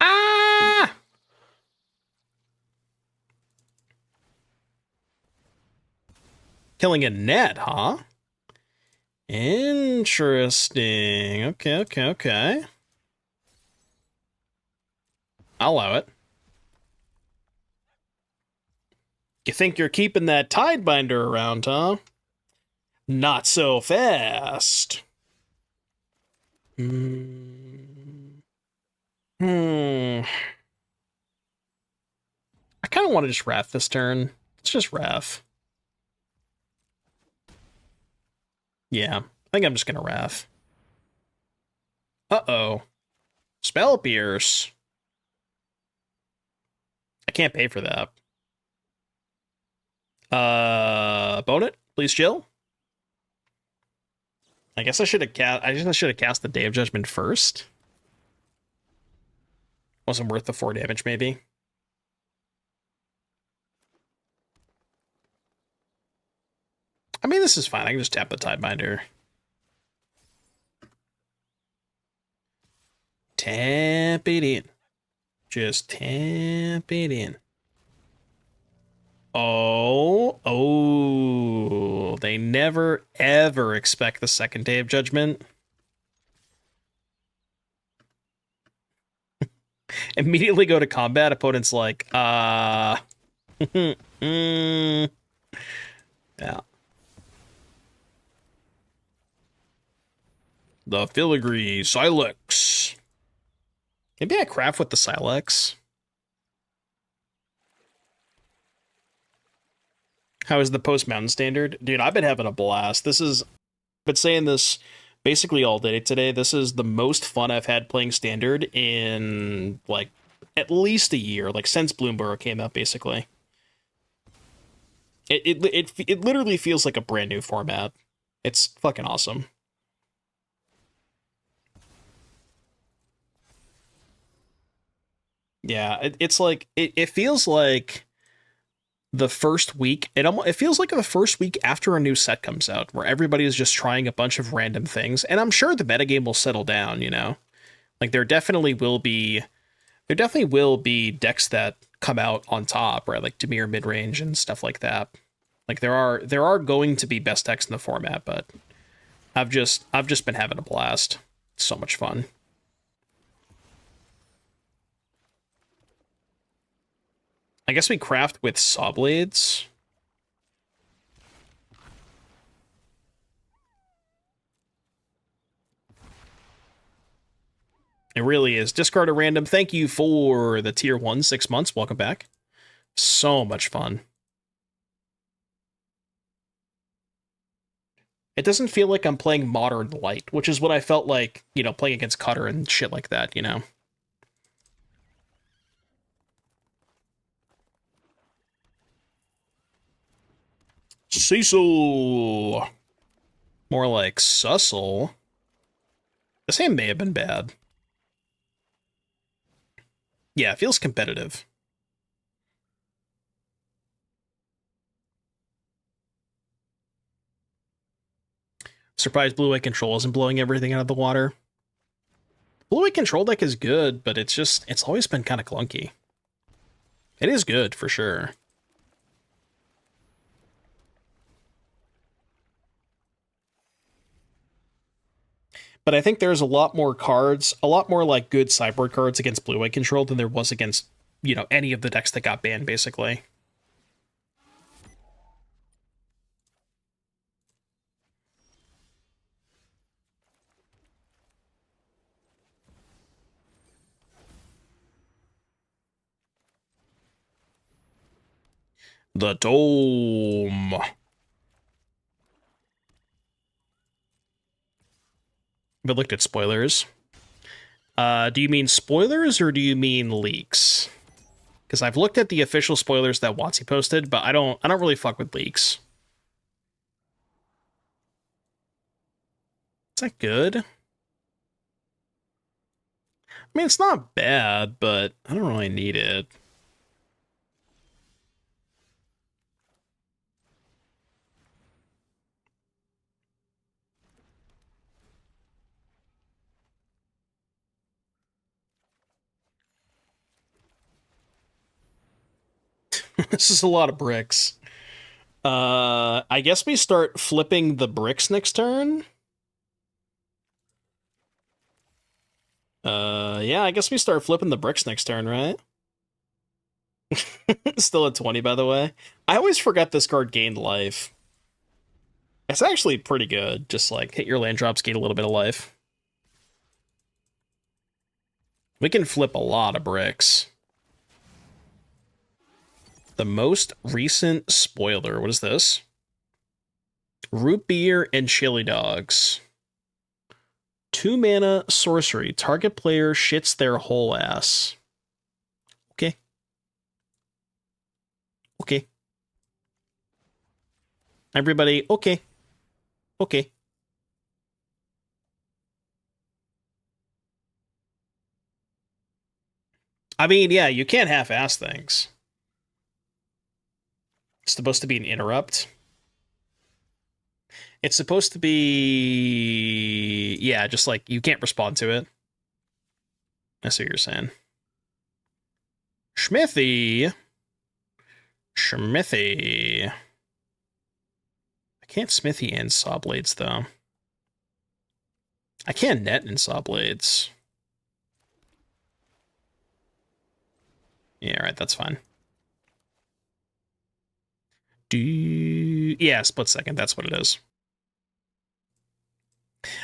Ah! Killing a net, huh? Interesting. Okay. I'll allow it. You think you're keeping that Tidebinder around, huh? Not so fast. I kind of want to just Wrath this turn. Let's just Wrath. Yeah, I think I'm just gonna Wrath. Uh-oh. Spell Pierce. I can't pay for that. Bone it, please chill. I guess I should have cast the Day of Judgment first. Wasn't worth the 4 damage, maybe. I mean, this is fine. I can just tap the Tidebinder. Tap it in. Just tap it in. Oh, they never ever expect the second day of judgment. Immediately go to combat, opponent's like, mm, yeah. The Filigree Sylex. Maybe I craft with the Sylex. How is the Post Mountain Standard? Dude, I've been having a blast. I've been saying this basically all day today. This is the most fun I've had playing Standard in, like, at least a year, like, since Bloomborough came out, basically. It literally feels like a brand new format. It's fucking awesome. Yeah, it's like, it feels like the first week, it feels like the first week after a new set comes out, where everybody is just trying a bunch of random things, and I'm sure the metagame will settle down, you know? Like, there definitely will be decks that come out on top, right? Like Dimir midrange and stuff like that. Like, there are going to be best decks in the format, but I've just been having a blast. It's so much fun. I guess we craft with Sawblades. It really is. Discard a random. Thank you for the tier 1, 6 months. Welcome back. So much fun. It doesn't feel like I'm playing Modern Light, which is what I felt like, you know, playing against Cutter and shit like that, you know? Cecil! More like Sussel. This game may have been bad. Yeah, it feels competitive. Surprised Blue-White Control isn't blowing everything out of the water. Blue-White Control deck is good, but it's always been kind of clunky. It is good, for sure. But I think there's a lot more cards, a lot more like good sideboard cards against Blue-White Control than there was against, you know, any of the decks that got banned, basically. The Dome. But looked at spoilers. Do you mean spoilers or do you mean leaks? Because I've looked at the official spoilers that WotC posted, but I don't really fuck with leaks. Is that good? I mean, it's not bad, but I don't really need it. This is a lot of bricks. I guess we start flipping the bricks next turn. Yeah, I guess we start flipping the bricks next turn, right? Still at 20, by the way. I always forget this card gained life. It's actually pretty good. Just like hit your land drops, gain a little bit of life. We can flip a lot of bricks. The most recent spoiler. What is this? Root beer and chili dogs. 2 mana sorcery. Target player shits their whole ass. Okay. Okay. Everybody, okay. Okay. I mean, yeah, you can't half-ass things. It's supposed to be an interrupt. It's supposed to be... Yeah, just like, you can't respond to it. That's what you're saying. Smithy! Smithy. I can't Smithy and Sawblades, though. I can net in Sawblades. Yeah, alright, that's fine. Yeah, split second, that's what it is.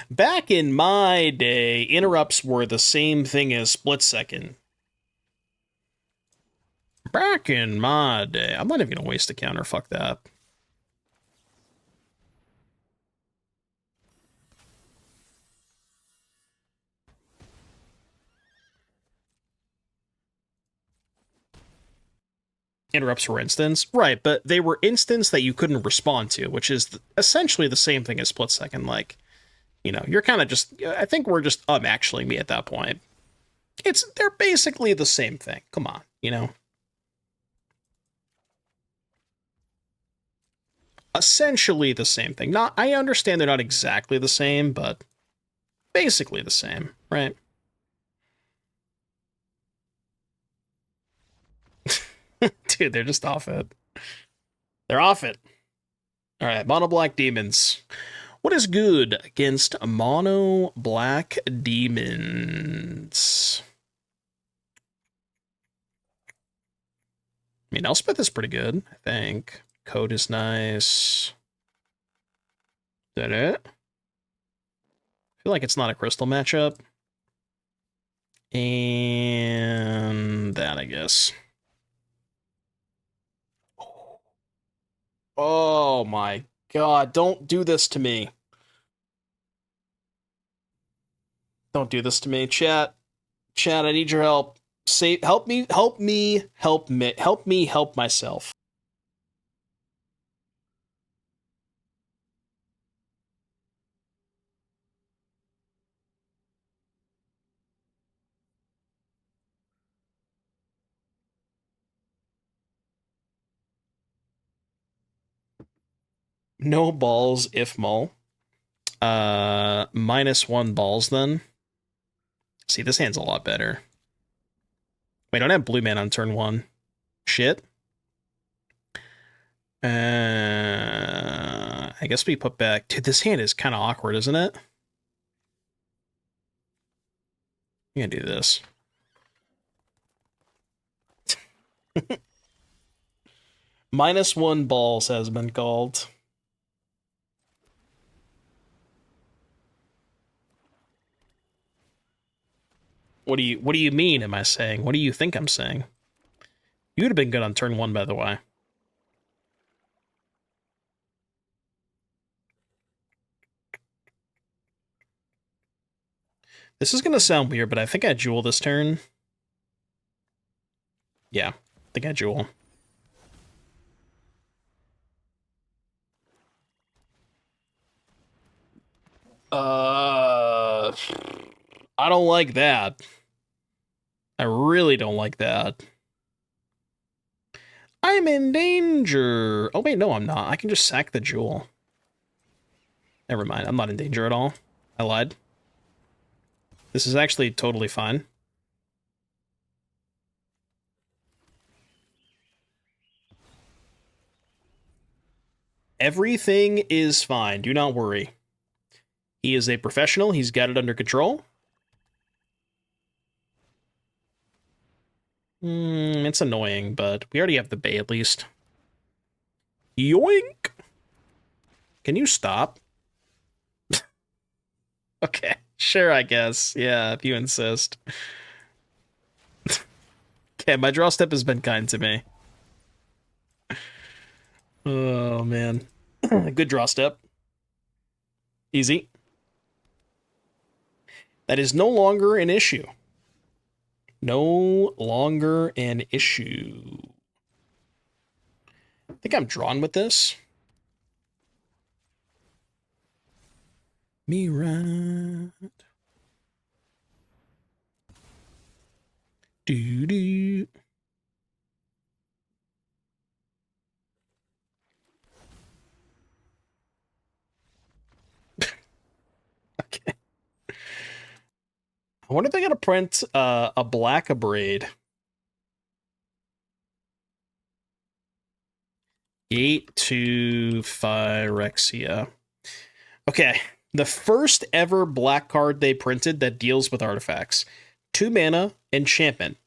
Back in my day, interrupts were the same thing as split second. Back in my day. I'm not even going to waste a counter, fuck that. Interrupts were instants. Right, but they were instants that you couldn't respond to, which is essentially the same thing as split second. Like, you know, you're kind of just, I think we're just actually me at that point. They're basically the same thing. Come on, you know? Essentially the same thing. I understand they're not exactly the same, but basically the same, right? Dude, they're just off it. They're off it. All right, mono black demons. What is good against mono black demons? I mean, Elspeth is pretty good, I think. Code is nice. Is that it? I feel like it's not a crystal matchup. And that, I guess. Oh my god, don't do this to me. Don't do this to me. Chat, I need your help. Help me help myself. No balls if mull. -1 balls then. See, this hand's a lot better. Wait, I don't have blue man on turn 1. Shit. I guess we put back... Dude, this hand is kind of awkward, isn't it? I'm gonna do this. -1 balls has been called. What do you mean, am I saying? What do you think I'm saying? You would have been good on turn 1, by the way. This is gonna sound weird, but I think I jewel this turn. Yeah, I think I jewel. I don't like that. I really don't like that. I'm in danger. Oh, wait, no, I'm not. I can just sack the jewel. Never mind. I'm not in danger at all. I lied. This is actually totally fine. Everything is fine. Do not worry. He is a professional. He's got it under control. It's annoying, but we already have the bay at least. Yoink! Can you stop? Okay, sure, I guess. Yeah, if you insist. Okay, my draw step has been kind to me. Oh, man. Good draw step. Easy. That is no longer an issue. No longer an issue. I think I'm drawn with this. Me right. Do. Okay. I wonder if they're gonna print a black braid. Gate to Phyrexia. Okay, the first ever black card they printed that deals with artifacts. 2 mana, enchantment.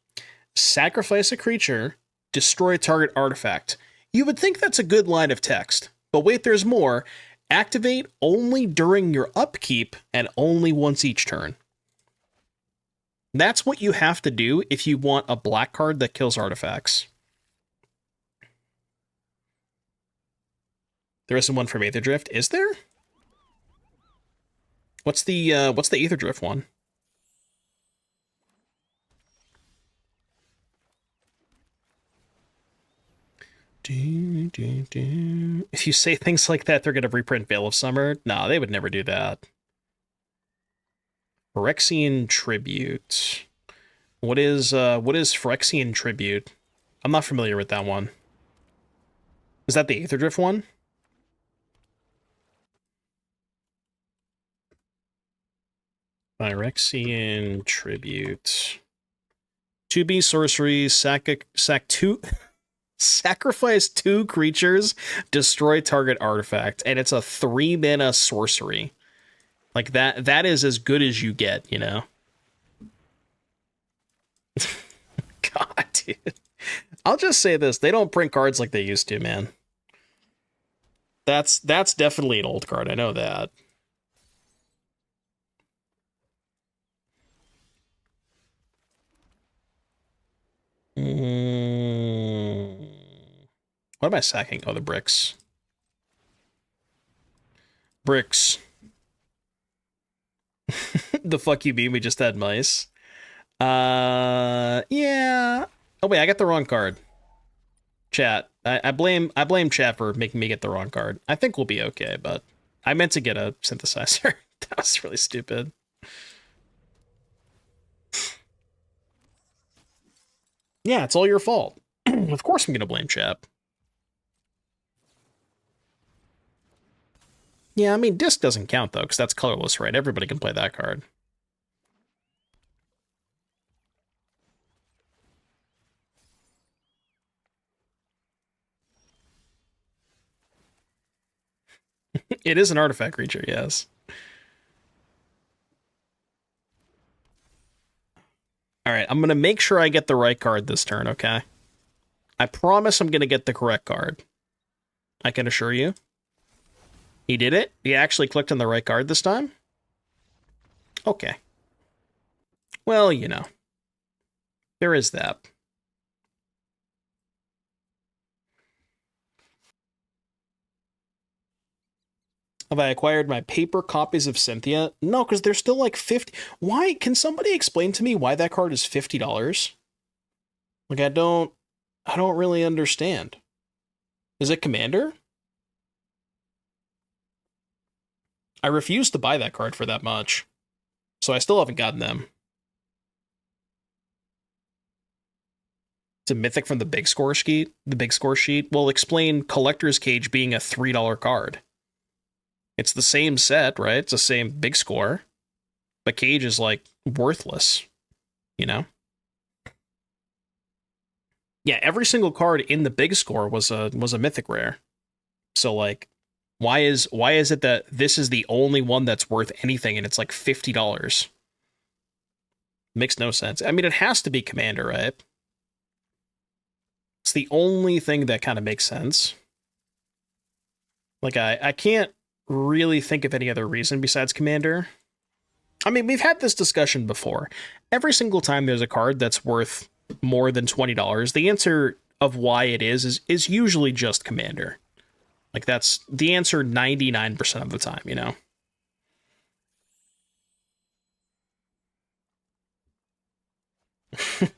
Sacrifice a creature, destroy a target artifact. You would think that's a good line of text, but wait, there's more. Activate only during your upkeep and only once each turn. That's what you have to do if you want a black card that kills artifacts. There isn't one from Aether Drift, is there? What's the Aether Drift one? If you say things like that, they're gonna reprint Veil of Summer. Nah, they would never do that. Phyrexian Tribute. What is Phyrexian Tribute? I'm not familiar with that one. Is that the Aether Drift one? Phyrexian Tribute. 2B sorcery, sacrifice 2 creatures, destroy target artifact, and it's a 3 mana sorcery. Like that is as good as you get, you know? God, dude. I'll just say this, they don't print cards like they used to, man. That's definitely an old card, I know that. What am I sacking? Oh, the bricks. Bricks. The fuck you mean we just had mice? Yeah. Oh wait, I got the wrong card. Chat. I blame chat for making me get the wrong card. I think we'll be okay, but I meant to get a synthesizer. That was really stupid. Yeah, it's all your fault. Of course I'm gonna blame chat. Yeah, I mean, disc doesn't count, though, because that's colorless, right? Everybody can play that card. It is an artifact creature, yes. All right, I'm going to make sure I get the right card this turn, okay? I promise I'm going to get the correct card. I can assure you. He did it? He actually clicked on the right card this time? Okay. Well, you know. There is that. Have I acquired my paper copies of Cynthia? No, because they're still like 50. Why? Can somebody explain to me why that card is $50? Like, I don't really understand. Is it Commander? I refuse to buy that card for that much. So I still haven't gotten them. It's a mythic from the big score sheet. The big score sheet will explain Collector's Cage being a $3 card. It's the same set, right? It's the same big score. But Cage is like worthless, you know? Yeah, every single card in the big score was a mythic rare. So like, why is it that this is the only one that's worth anything and it's like $50? Makes no sense. I mean, it has to be Commander, right? It's the only thing that kind of makes sense. Like, I can't really think of any other reason besides Commander. I mean, we've had this discussion before. Every single time there's a card that's worth more than $20, the answer of why it is usually just Commander. Like, that's the answer 99% of the time, you know?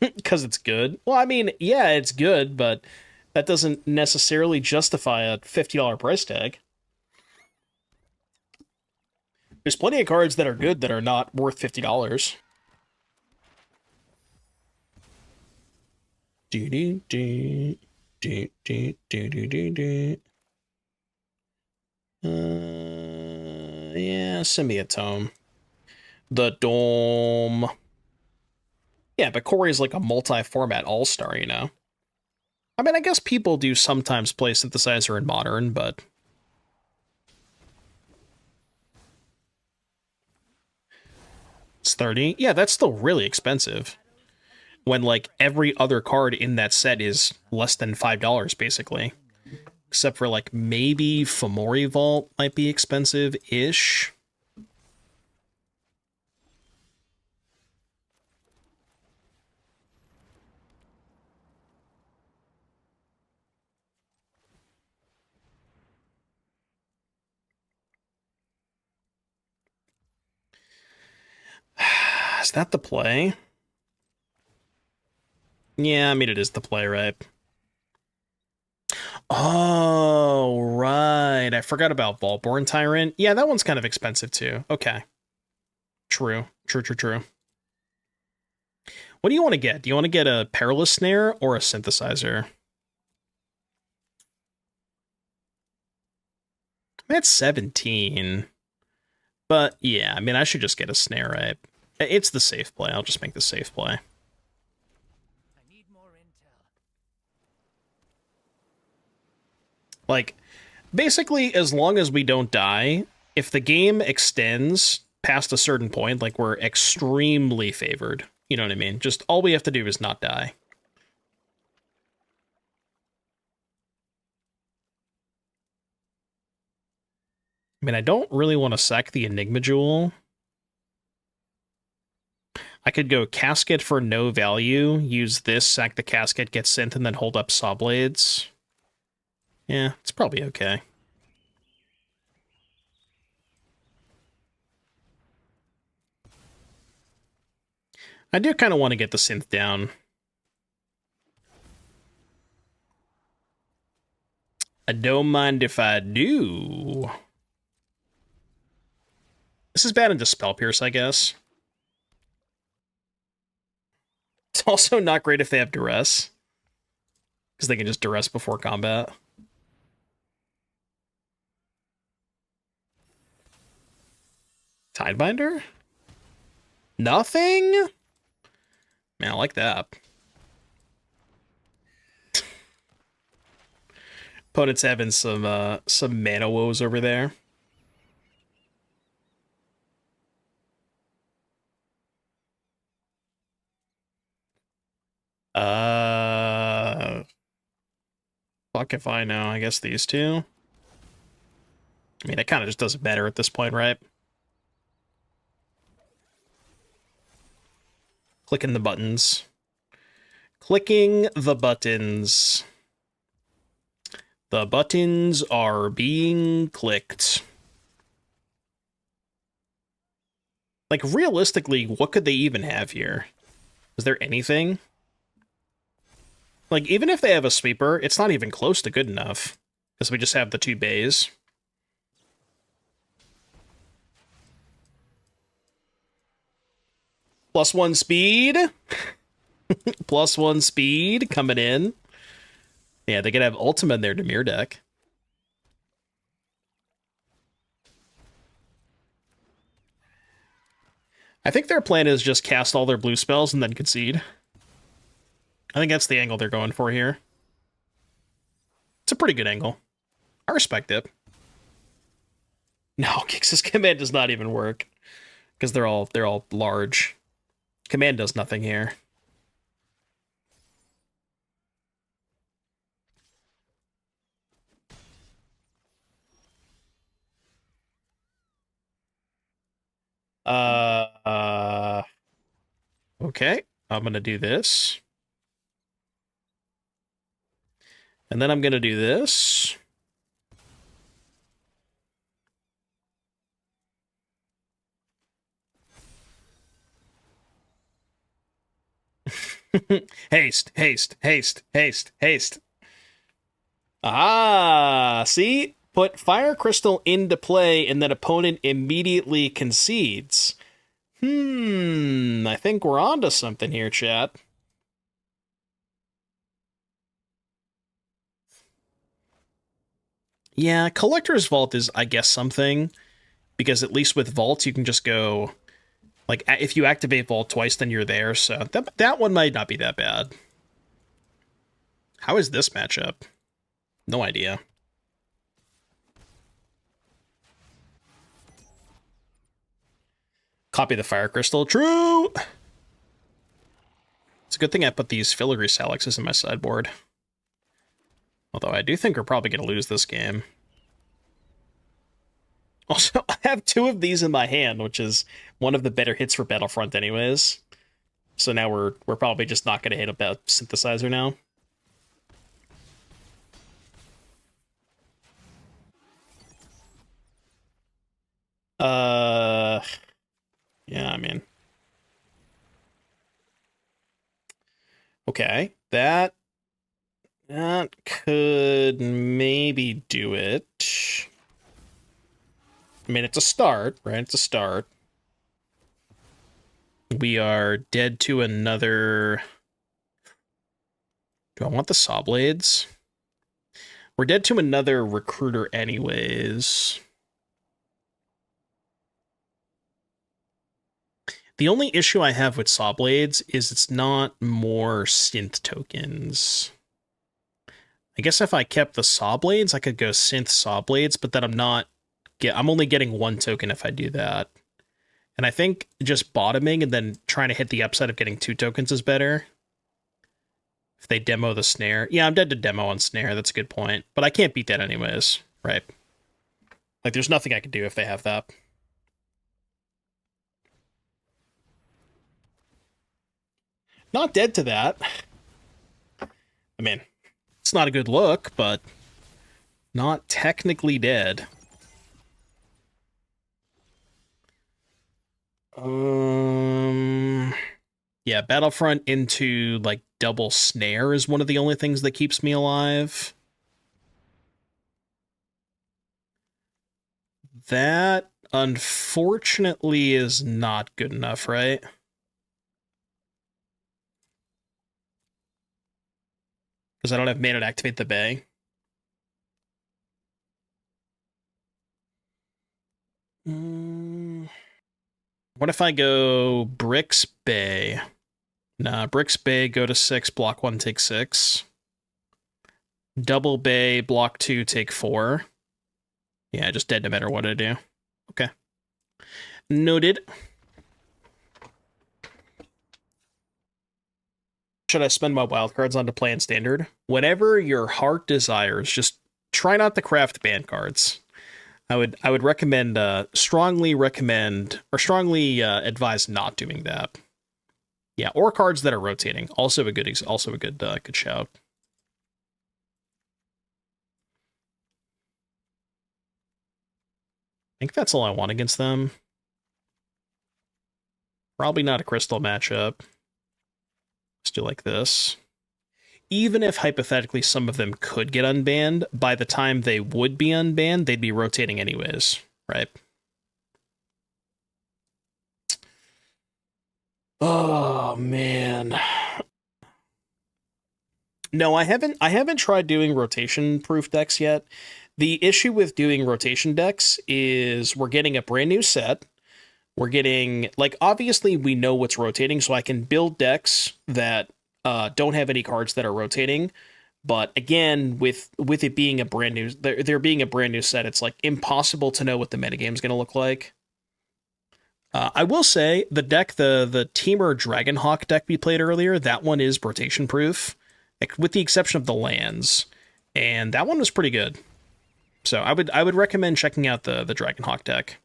Because it's good. Well, I mean, yeah, it's good, but that doesn't necessarily justify a $50 price tag. There's plenty of cards that are good that are not worth $50. Yeah, send me a tome. The Dome. Yeah, but Corey's like a multi-format all-star, you know? I mean, I guess people do sometimes play Synthesizer in Modern, but... It's 30? Yeah, that's still really expensive. When, like, every other card in that set is less than $5, basically. Except for, like, maybe Fomori Vault might be expensive-ish. Is that the play? Yeah, I mean, it is the play, right? Oh, right. I forgot about Vaultborn Tyrant. Yeah, that one's kind of expensive, too. Okay. True. True. What do you want to get? Do you want to get a Perilous Snare or a Synthesizer? That's 17. But, yeah, I mean, I should just get a Snare, right? It's the safe play. I'll just make the safe play. Like, basically, as long as we don't die, if the game extends past a certain point, like, we're extremely favored. You know what I mean? Just all we have to do is not die. I mean, I don't really want to sack the Enigma Jewel. I could go Casket for no value, use this, sack the Casket, get Synth, and then hold up Sawblades. Yeah, it's probably okay. I do kind of want to get the Synth down. I don't mind if I do. This is bad in Dispel Pierce, I guess. It's also not great if they have Duress, because they can just Duress before combat. Tidebinder? Nothing? Man, I like that. Opponent's having some mana woes over there. Fuck if I know. I guess these two. I mean, it kind of just doesn't matter at this point, right? Clicking the buttons. Clicking the buttons. The buttons are being clicked. Like, realistically, what could they even have here? Is there anything? Like, even if they have a sweeper, it's not even close to good enough. Because we just have the two bays. +1 speed. +1 speed coming in. Yeah, they could have Ultima in their Dimir deck. I think their plan is just cast all their blue spells and then concede. I think that's the angle they're going for here. It's a pretty good angle. I respect it. No, Kix's command does not even work. Because they're all large. Command does nothing here. Okay, I'm gonna do this. And then I'm gonna do this. Haste. Ah, see? Put Fire Crystal into play and then opponent immediately concedes. I think we're onto something here, chat. Yeah, Collector's Vault is, I guess, something. Because at least with Vault, you can just go... Like, if you activate Vault twice, then you're there, so that one might not be that bad. How is this matchup? No idea. Copy the Fire Crystal. True! It's a good thing I put these Filigree Sylexes in my sideboard. Although I do think we're probably going to lose this game. Also, I have 2 of these in my hand, which is one of the better hits for Battlefront anyways. So now we're probably just not going to hit a Synthesizer now. Yeah, I mean. Okay, that could maybe do it. I mean, it's a start, right? It's a start. We are dead to another... Do I want the Sawblades? We're dead to another Recruiter anyways. The only issue I have with Sawblades is it's not more synth tokens. I guess if I kept the Sawblades, I could go synth Sawblades, but then I'm only getting 1 token if I do that. And I think just bottoming and then trying to hit the upside of getting 2 tokens is better. If they demo the Snare. Yeah, I'm dead to demo on Snare, that's a good point. But I can't beat that anyways, right? Like, there's nothing I can do if they have that. Not dead to that. I mean, it's not a good look, but not technically dead. Yeah, Battlefront into, like, double Snare is one of the only things that keeps me alive. That, unfortunately, is not good enough, right? Because I don't have mana to activate the Bay. What if I go Bricks Bay? Nah, Bricks Bay, go to 6, block 1, take 6. Double Bay, block 2, take 4. Yeah, just dead no matter what I do. Okay. Noted. Should I spend my wildcards on to play in Standard? Whatever your heart desires, just try not to craft band cards. I would recommend, strongly advise not doing that. Yeah, or cards that are rotating. Also a good shout. I think that's all I want against them. Probably not a Crystal matchup. Let's do like this. Even if hypothetically some of them could get unbanned, by the time they would be unbanned, they'd be rotating anyways, right? Oh man. No, I haven't tried doing rotation proof decks yet. The issue with doing rotation decks is we're getting a brand new set. We're getting, like, obviously we know what's rotating, so I can build decks that don't have any cards that are rotating. But again, with it being a brand new, there being a brand new set, it's like impossible to know what the metagame is going to look like. I will say the deck, the Temur Dragonhawk deck we played earlier, that one is rotation proof, with the exception of the lands, and that one was pretty good. So I would recommend checking out the Dragonhawk deck.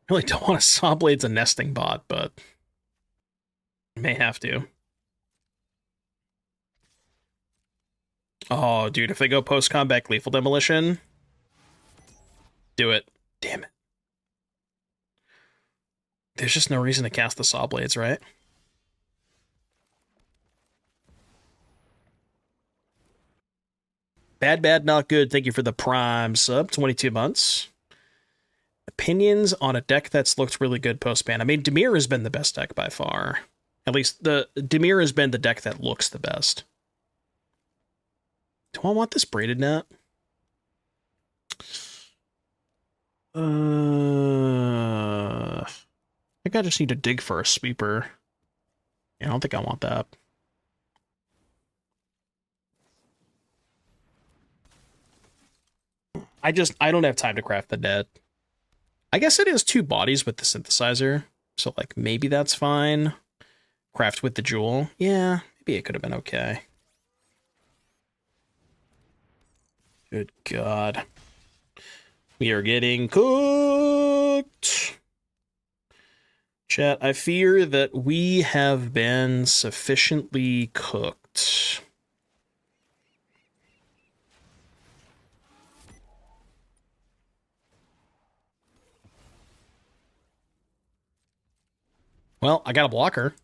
I really don't want a Sawblades a nesting bot, but I may have to. Oh, dude, if they go post-combat Lethal Demolition, do it. Damn it. There's just no reason to cast the Sawblades, right? Bad, not good. Thank you for the Prime sub, 22 months. Opinions on a deck that's looked really good post-ban. I mean, Dimir has been the best deck by far. At least the Dimir has been the deck that looks the best. Do I want this Braided Net? I think I just need to dig for a sweeper. Yeah, I don't think I want that. I don't have time to craft the net. I guess it is 2 bodies with the synthesizer, so like maybe that's fine. Craft with the jewel. Yeah, maybe it could have been okay. Good God. We are getting cooked. Chat, I fear that we have been sufficiently cooked. Well, I got a blocker.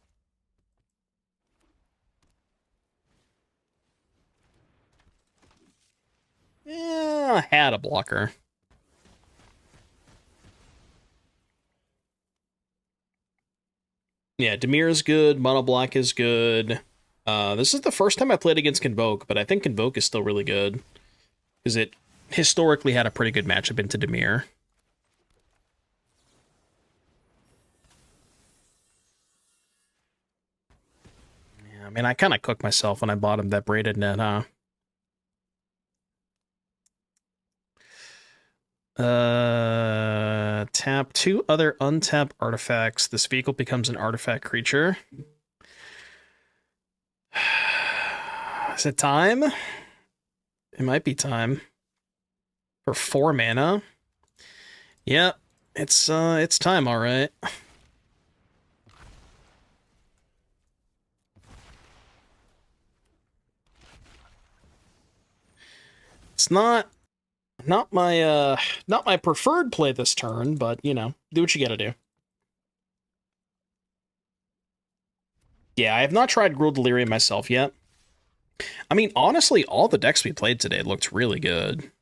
Yeah, I had a blocker. Yeah, Dimir is good. Mono Black is good. This is the first time I played against Convoke, but I think Convoke is still really good. Because it historically had a pretty good matchup into Dimir. Yeah, I mean, I kind of cooked myself when I bought him that Braided Net, huh? Tap 2 other untapped artifacts. This vehicle becomes an artifact creature. Is it time? It might be time. For 4 mana? Yep, it's time, alright. It's not my preferred play this turn, but you know, do what you gotta do. Yeah, I have not tried Gruul Delirium myself yet. I mean, honestly, all the decks we played today looked really good.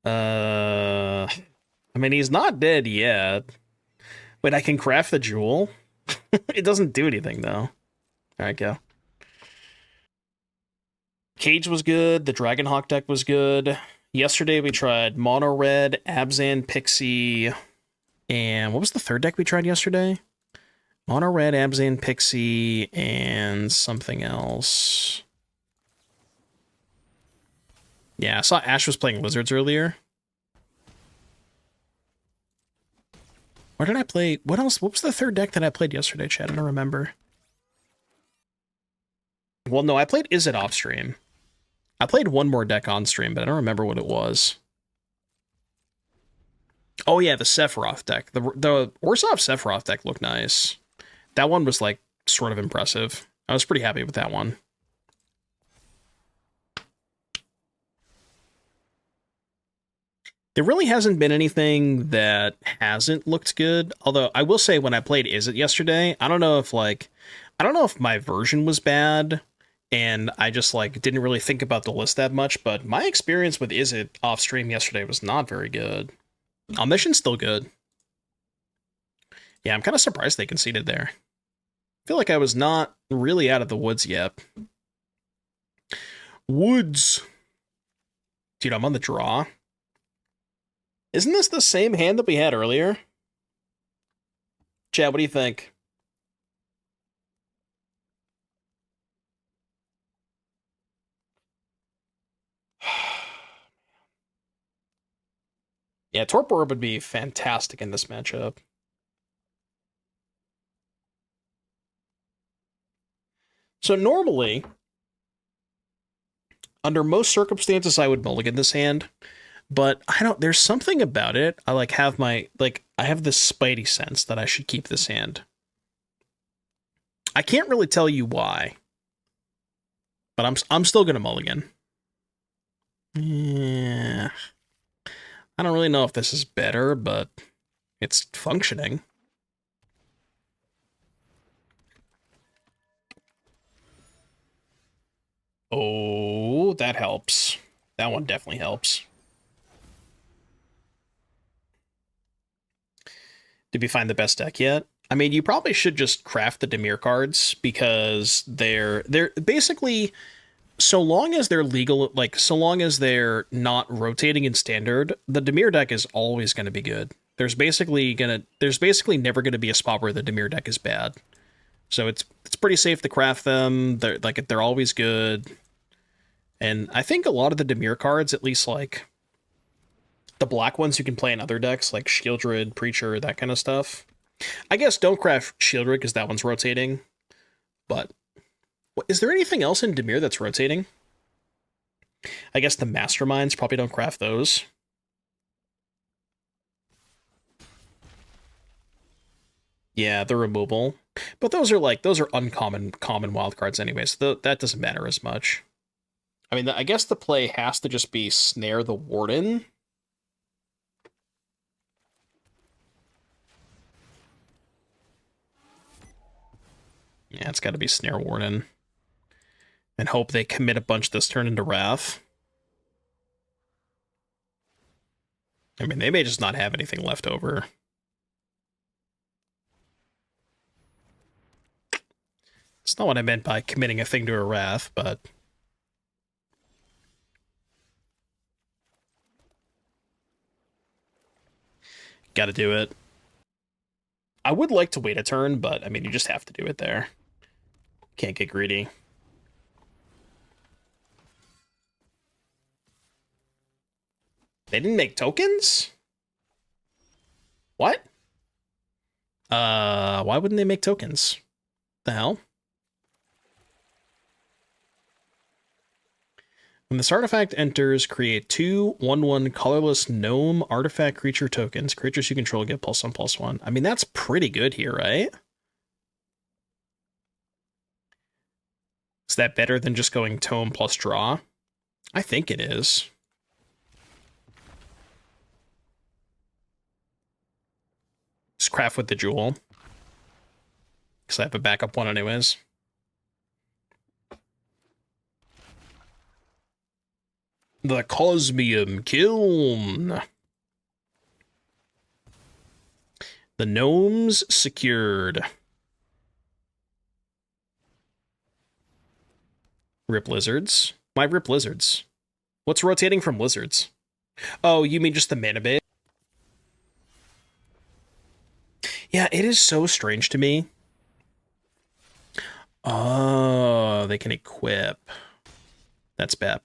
I mean, he's not dead yet. Wait, I can craft the jewel? It doesn't do anything, though. Alright, go. Cage was good. The Dragonhawk deck was good. Yesterday we tried Mono Red, Abzan, Pixie, and what was the third deck we tried yesterday? Mono Red, Abzan, Pixie, and something else. Yeah, I saw Ash was playing Lizards earlier. Where did I play? What else? What was the third deck that I played yesterday, Chad? I don't remember. Well, no, I played Izzet off stream. I played one more deck on stream, but I don't remember what it was. Oh yeah, the Sephiroth deck. The Orzhov Sephiroth deck looked nice. That one was like sort of impressive. I was pretty happy with that one. There really hasn't been anything that hasn't looked good. Although I will say when I played Izzet yesterday, I don't know if my version was bad and I just like didn't really think about the list that much, but my experience with Izzet off stream yesterday was not very good. Omniscient's still good. Yeah, I'm kind of surprised they conceded there. I feel like I was not really out of the woods yet. Woods. Dude, I'm on the draw. Isn't this the same hand that we had earlier? Chad, what do you think? Yeah, Torpor Orb would be fantastic in this matchup. So normally, under most circumstances, I would mulligan this hand, but there's something about it. I I have this spidey sense that I should keep this hand. I can't really tell you why, but I'm still gonna mulligan. Yeah. I don't really know if this is better, but it's functioning. Oh, that helps. That one definitely helps. Did we find the best deck yet? I mean, you probably should just craft the Dimir cards because they're basically, so long as they're legal, like so long as they're not rotating in standard, the Dimir deck is always going to be good. There's basically never going to be a spot where the Dimir deck is bad. So it's pretty safe to craft them. They're always good. And I think a lot of the Dimir cards, at least like the black ones you can play in other decks, like Shieldred, Preacher, that kind of stuff. I guess don't craft Shieldred because that one's rotating. But is there anything else in Dimir that's rotating? I guess the Masterminds, probably don't craft those. Yeah, the removal. But those are uncommon wildcards anyway, so that doesn't matter as much. I mean, I guess the play has to just be Snare the Warden. Yeah, it's got to be Snare Warden. And hope they commit a bunch this turn into Wrath. I mean, they may just not have anything left over. It's not what I meant by committing a thing to a Wrath, but... Gotta do it. I would like to wait a turn, but, I mean, you just have to do it there. Can't get greedy. They didn't make tokens? What? Why wouldn't they make tokens? The hell? When this artifact enters, create 2 1/1 colorless gnome artifact creature tokens. Creatures you control get +1/+1. I mean, that's pretty good here, right? Is that better than just going tome plus draw? I think it is. Just craft with the jewel. Because I have a backup one anyways. The Cosmium Kiln. The gnomes secured. Rip lizards. Why rip lizards? What's rotating from lizards? Oh, you mean just the mana base? Yeah, it is so strange to me. Oh, they can equip. That's bad.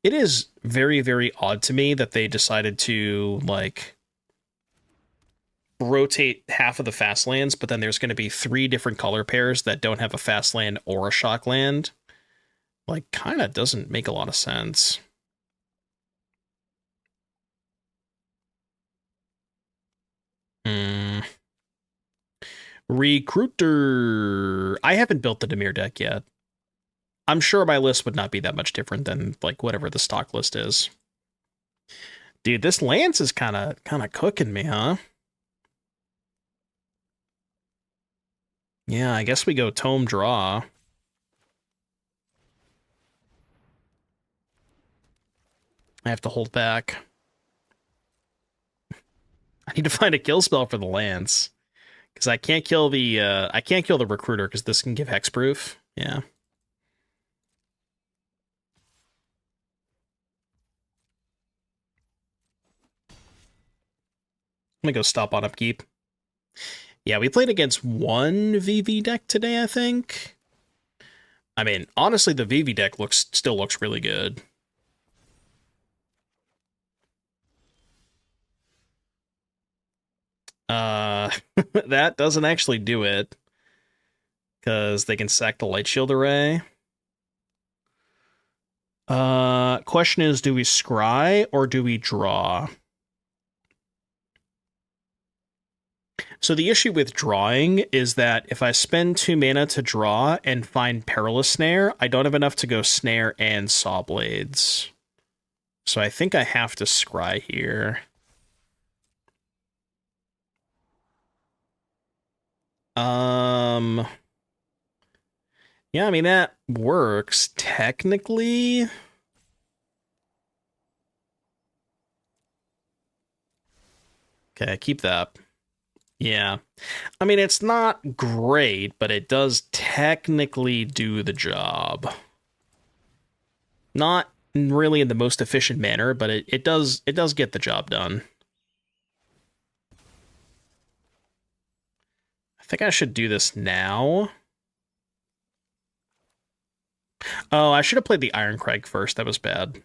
It is very, very odd to me that they decided to, like, rotate half of the fast lands, but then there's going to be 3 different color pairs that don't have a fast land or a shock land. Like, kind of doesn't make a lot of sense. Recruiter. I haven't built the Dimir deck yet. I'm sure my list would not be that much different than, like, whatever the stock list is. Dude, this Lance is kind of cooking me, huh? Yeah, I guess we go Tome Draw. I have to hold back. I need to find a kill spell for the Lance. Because I can't kill the Recruiter, because this can give hexproof. Yeah. I'm gonna go stop on upkeep. Yeah, we played against one VV deck today, I think. I mean, honestly, the VV deck still looks really good. That doesn't actually do it. Because they can sack the Light Shield Array. Question is, do we scry or do we draw? So the issue with drawing is that if I spend 2 mana to draw and find Perilous Snare, I don't have enough to go Snare and Sawblades. So I think I have to scry here. Yeah, I mean, that works technically. Okay, keep that. Yeah. I mean, it's not great, but it does technically do the job. Not really in the most efficient manner, but it does get the job done. I think I should do this now. Oh, I should have played the Irencrag first. That was bad.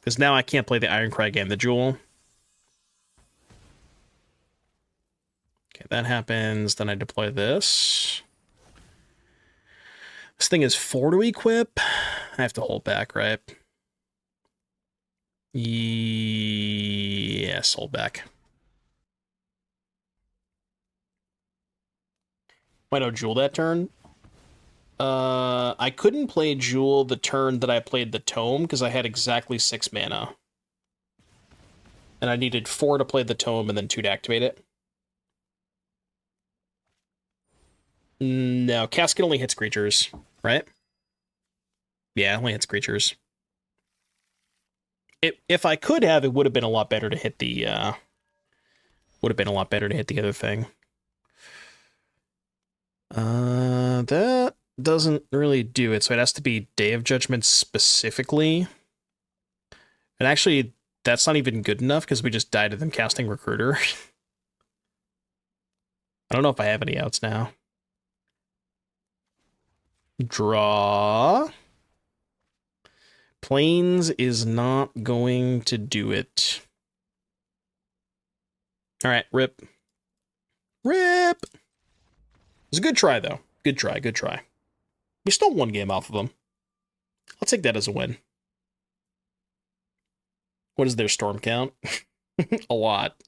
Because now I can't play the Irencrag and the Jewel. Okay, that happens. Then I deploy this. This thing is 4 to equip. I have to hold back, right? Yes, hold back. Why no Jewel that turn? I couldn't play Jewel the turn that I played the Tome because I had exactly 6 mana. And I needed 4 to play the Tome and then 2 to activate it. No, Casket only hits creatures, right? Yeah, it only hits creatures. If I could have, it would have been a lot better to hit the other thing. That doesn't really do it, so it has to be Day of Judgment specifically. And actually, that's not even good enough because we just died to them casting Recruiter. I don't know if I have any outs now. Draw. Plains is not going to do it. All right, rip. Rip! It was a good try, though. Good try, good try. We stole 1 game off of them. I'll take that as a win. What is their storm count? A lot.